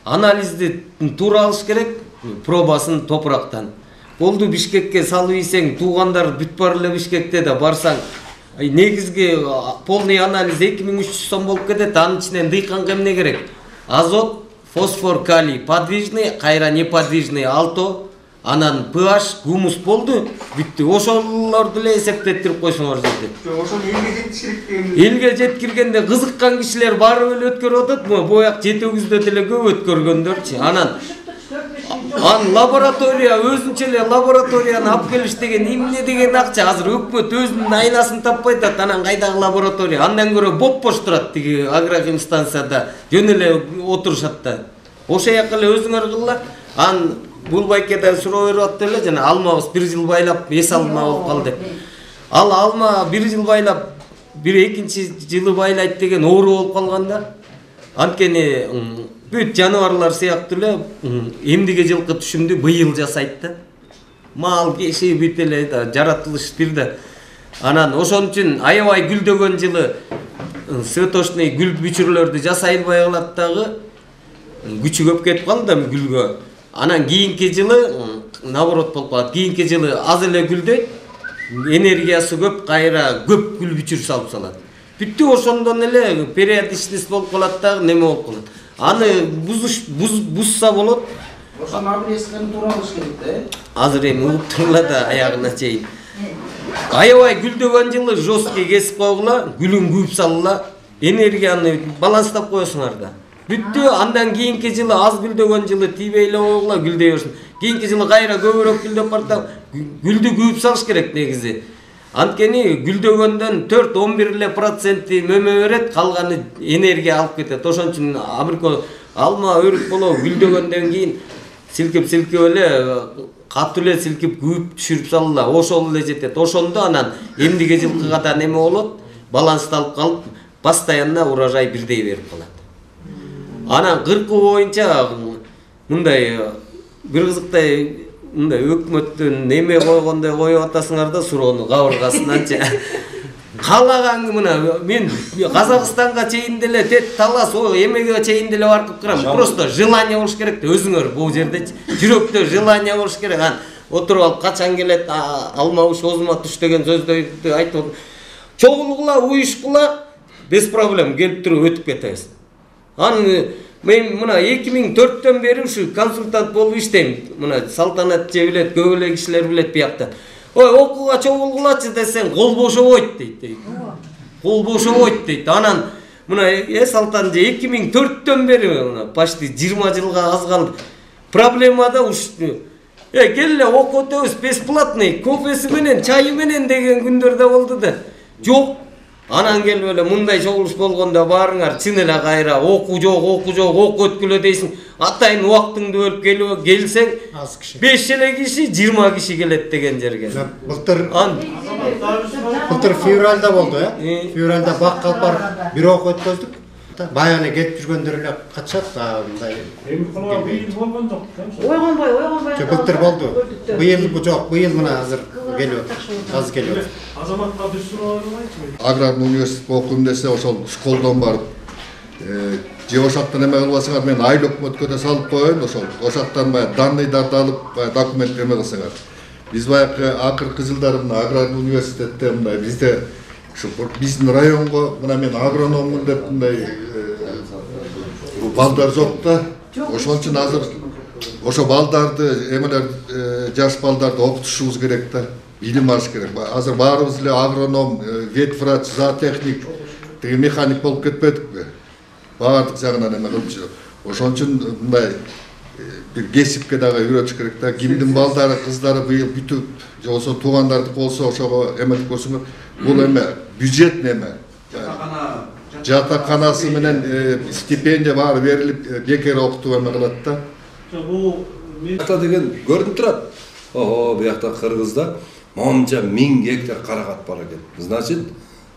Анализди туура алыш керек, пробасын топурактан. Болду Бишкекке салып ийсең, туугандар бүт бар эле Бишкекте да барсаң, негизги полный анализ 2300 сом болуп кетет. Анын ичинен дыйканга эмне керек? Азот, фосфор, калий подвижный, кайра неподвижный алто, анан pH, гумус болду. Бүттү. Ошолорду эле эсептеттирип койсоңор жерде. Ошону элге жеткирик дегенде. Элге жеткиргенде кызыккан кишилер баары эле өткөрүп атат. Бояк жетегүздө деле көп өткөргөндөрчү. Анан лаборатория өзүнчө эле лабораторияны алып келиш деген эмне деген акча. Азыр өкмөт өзүнүн айласын таппай атат. Анан кайдагы лаборатория? Андан көрө боп-бош турат тиги агрохим станцияда. Жөн эле отурушат да. Ошо жака эле өзүңөр кылла. Бул байкеда суроо берип атты эле, жана алмабыз 1 жыл байлап эс алма болуп калды деп. Ал алма 1 жыл байлап, бир экинчи жылы байлайт деген оору болуп калганда, анткени бүт жаныбарлар сыяктуу эле эмдиге жылкы түшүмдү быйыл жасайт да. Мал кеши бүт эле жаратылыш бир да. Анан ошон үчүн аябай гүлдөгөн жылы цветочный гүл бүчүрлөрдү жасай албай калат дагы. Күчү көп кетип калды да гүлгө. Анан кийинки жылы наоборот болуп калат. Кийинки жылы аз эле гүлдөйт, энергиясы көп, кайра көп гүл бүчүр салып салат. Бүттү ошондон эле периодичность болуп калат дагы, неме болуп калат. Аны бузса болот. Ошону обрезканы туура кылыш керек да. Азыр эми угуп тургула да аягына чейин. Аябай гүлдөгөн жылы жесткий кесип койгула, гүлүн күйүп салгыла, энергияны баланстап коесуңар да. Бүттү, андан кийинки жылы аз гүлдөгөн жылы тийбей эле койгула, гүлдөй берсин. Кийинки жылы кайра көбүрөөк гүлдөп барса, гүлдү күйүп салыш керек негизи. Анткени гүлдөгөндөн 4-11% мөмө берет, калганы энергия алып кетет. Ошон үчүн алма өрүк боло гүлдөгөндөн кийин силкип эле катуу эле силкип күйүп түшүрүп салгыла. Ошол эле жетет. Ошондо анан эмдиге жылкыга да неме болот, балансталып калып, постоянно урожай бирдей берип калат. Анан кыркы боюнча мындай бир кызыктай мындай өкмөттүн неме койгондой коюп атасыңар да суроону кабыргасынанчы. Каалаган мына мен Казакстанга чейин деле тет талас эмеге чейин деле барып кырам. Просто желание болуш керек да өзүңөр бул жерде жүрөктө желание болуш керек. Отуруп алып качан келет алма уш озума туш деген сөздөрдү айтып чогулгула, уюшкула без проблем келип туруп өтүп кетебиз. Мен мына 2004-төн бери ушу консультант болуп иштейм. Мына Салтанат же билет, көп эле кишилер билет биякта. Ой, окууга чогулгулачы десең, кол бошобойт дейт. Кол бошобойт дейт. Анан мына Салтан же 2004-төн бери мына почти 20 жылга аз калды. Проблемада уш келе окутобуз бесплатный, кофеси менен, чайы менен деген күндөр да болду да. Жок. Анан келип эле мындай чогулуш болгондо барыңар чын эле кайра окуу жок, окуу өткүлө дейсиң. Атайын убактыңды бөлүп келсең, 5 эле киши, 20 киши келет деген жерге. Былтыр февралда болду, февралда баккал бар бир окуу өткөздүк. Баягы кетип жүргөндөр эле качат, мындай. Ойгонбой. Былтыр болду. Быйыл жок, быйыл мына азыр келип атат. Келип атат. Азаматка бир суроо бербайбы? Аграрный университетке окуйм десе ошол школдон барып же ошактан эме кылбасыңар, мен айыл өкмөткө да салып коеюн, ошактан баягы данныйдарды алып документ эме кылсаңар. Биз баягы акыркы жылдары мына аграрный университетте мындай бизде ушу биздин районго мына мен агрономмун деп мындай балдар жок да. Ошон үчүн азыр ошо балдарды эмелер жаш балдарды окутушубуз керек да. Билим алыш керек. Азыр баарыбыз эле агроном, ветврач, зоотехник, тиги механик болуп кетпедикпи? Баардык жагынан эме кылып жүрөт. Ошон үчүн мындай бир кесипке дагы үйрөтүш керек да. Кимдин балдары, кыздары быйыл бүтүп, же болсо туугандардык болсо ошого эметип көрсөңөр, бул эме бюджет неме? Жатаканасы менен стипендия баары берилип, бекер окутуп эме кылат да. Бул Ата деген көрүнүп турат. Буякта Кыргызда момча 1000 гектар карагат бар экен. Значит,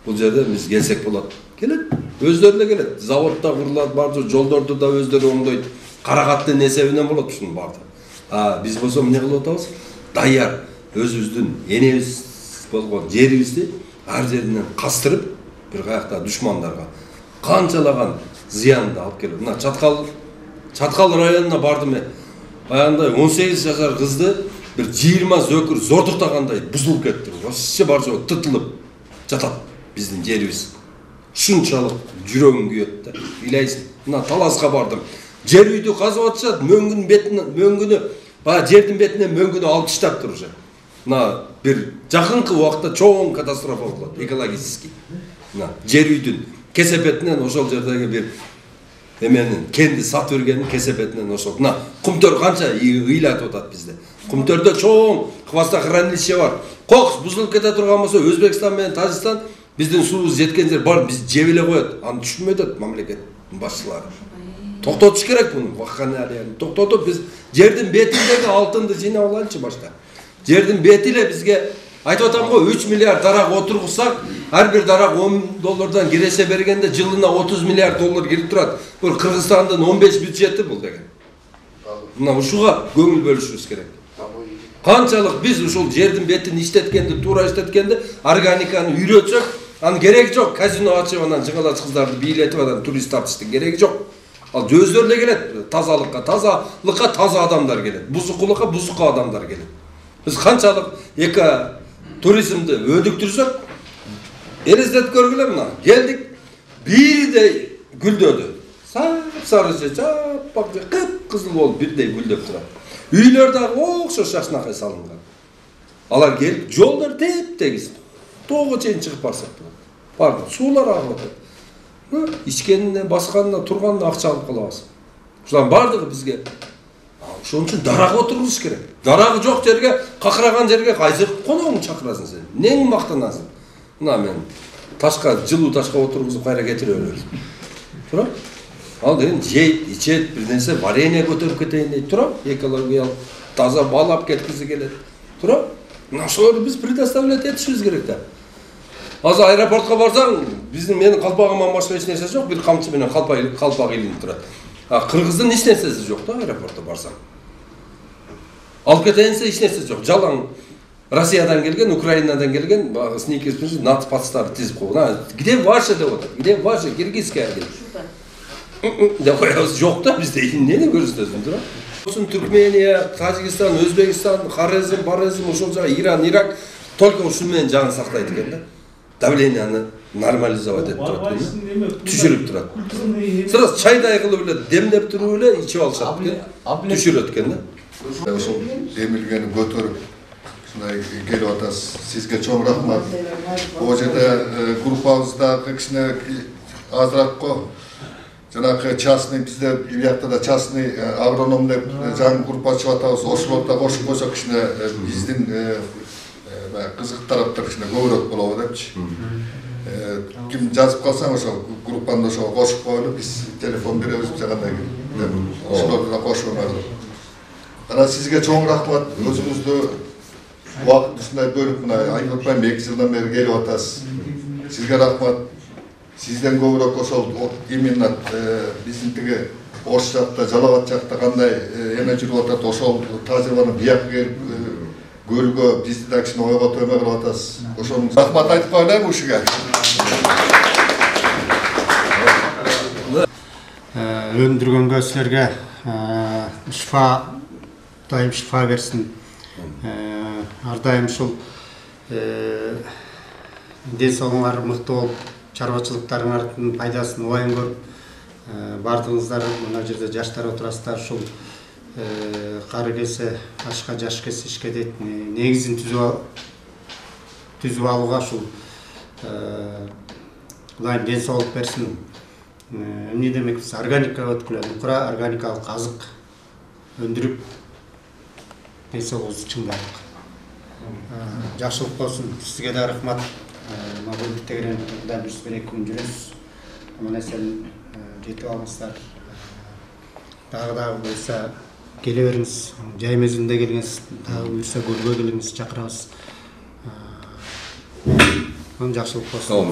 бул жерде биз келсек болот. Келет. Өздөрү эле келет. Заводда курулат, бардыр, жолдорду да өздөрү оңдойт. Карагаттын эсебинен болот ушунун баардыгы. Биз болсо эмне кылып атабыз? Даяр өзүбүздүн энебиз болгон жерибизди ар жеринен кастырып, бир каякта душмандарга канчалаган зыянды алып келет. Мына Чаткал районуна бардым мен. Баягындай 18 жашар кызды bir 20 зөкүр зордуктагандай бузулуп кетти. Вообще бар жок тытылып. жатат биздин жерибиз. Ушунчалык жүрөгүң күйөт да. Билейсиң, мына таласка бардым. Жер үйдү казып атышат, мөңгүнү, баягы жердин бетинен мөңгүнү алып таштаптыр уже. Мына бир жакынкы убакытта чоң катастрофа болот, экологический. Мына жер үйдүн кесепетинен ошол жердеги бир эменин кенди сатып бергенин кесепетинен ошол. Мына кумтөр канча ыйлатып атат бизде. Кумтөрдө чоң хвостохранилище бар. Кокус бузулуп кете турган болсо Өзбекстан менен Тажикстан биздин суубуз жеткен жер бар, биз жеп эле коет. Аны түшүнбөй атат мамлекет башчылары. Токтотуш керек буну, вакханалияны токтотуп биз жердин бетиндеги алтынды жыйнап алайлычы башта. Жердин бети эле бизге айтып атам го 3 миллиард дарак отургузсак, ар бир дарак $10 киреше бергенде жылына $30 миллиард кирип турат. Бул Кыргызстандын 15 бюджети бул деген. Мына ушуга көңүл бөлүшүбүз керек. Канчалык биз ушул жердин бетин иштеткенди, туура иштеткенди, органиканы үйрөтсөк, анын кереги жок. Казино ачып анан жыңалач кыздарды бийлетип анан турист тартыштын кереги жок. Ал өздөрү эле келет, тазалыкка таза адамдар келет, бузукка адамдар келет. Биз канчалык туризмди өдүктүрсөк, элестетип көргүлө мына. Келдик, бирдей гүлдөдү. Сары-сары, жаппак, кып-кызыл болуп бирдей гүлдөп турат. Үйлөр дагы окшош жакшынакай салынган. Алар келип, жолдор теп-тегиз. Тоого чейин чыгып барсак болот. Бардык суулар агып атат. Ичкенине, басканына, турганына акча алып калабыз. Ушулардын бардыгы бизге ошон үчүн дарак отургуш керек. Дарагы жок жерге, какыраган жерге кайсы коногуңду чакырасың сен? Нең мактанасың? Мына мен ташка, жылуу ташка отургузуп кайра кетире беребиз. Тура? Ал деген жейт, ичет, бир нерсе варенье көтөрүп кетейин дейт. Тура? Экологиялык таза бал алып кеткизи келет. Тура? Мына ошолорду биз предоставлять этишибиз керек да. Азыр аэропортко барсаң, биздин менин калпагымдан башка эч нерсе жок, бир камчы менен калпак илинип турат. Кыргыздын эч нерсеси жок да аэропортто барсаң. Алып кетейин десе эч нерсе жок. Жалаң Россиядан келген, Украинадан келген, багы сникерс, нацпацтарды тизип койгон. Где ваше деп атат? Где ваше киргизская деп. Деп коебуз жок да бизде эмнени көрсөтөсүң тура? Осын Түркмения, Тажикстан, Өзбекстан, Хорезм, Барезм, ошол жагы Иран, Ирак только ушун менен жагын сактайт экен да. Давленияны нормализовать этип турат, түшүрүп турат. Сразу чайдай кылып эле демдеп туруп эле ичип алышат экен, түшүрөт экен да. Ошол демилгени көтөрүп ушундай келип атасыз. Сизге чоң рахмат. Бул жерде группабызда кичине азыраак го. Жанагы частный бизде биякта да частный агроном деп жаңы группа ачып атабыз. Ошолорду да кошуп койсок кичине биздин кызык тараптар кичине көбүрөөк болобу депчи. Ким жазып калсаң ошол группаны ошого кошуп коелу, биз телефон беребиз жагандай деп. Ошолорду да кошуңар. Анан сизге чоң рахмат. Өзүңүздү убакыт ушундай бөлүп мына айтып атпайм 2 жылдан бери келип атасыз. Сизге рахмат. Сизден көбүрөөк ошол именно биздин тиги Ош жакта, Жалал жакта кандай эме жүрүп атат, ошол тажрыйбаны бияка келип көрүүгө бизди да кичине ойготуп эме кылып атасыз. Ошону рахмат айтып коелайм ушуга. Өндүргөнгө силерге дайым шифа берсин. Ар дайым ушул ден соолугуңар мыкты болуп, чарбачылыктарыңардын пайдасын убайын көрүп, бардыгыңыздар мына жерде жаштар отурасыздар, ушул кары келсе ашка, жаш келсе ишке дейт негизин түзүп алууга ушул Кудайым ден соолук берсин. Эмне демекпиз? Органикага өткүлө, нукура органикалык азык өндүрүп ден соолугубузду чыңдайлык. Жакшылык болсун. Сизге да рахмат. Мабыл тегерен да биз 1-2 күн жүрөбүз. Аман эсен жетип алыңыздар. Дагы буюрса келе бериңиз. Жай мезгилинде келиңиз. Дагы буюрса көргө келиңиз, чакырабыз. Жакшылык болсун.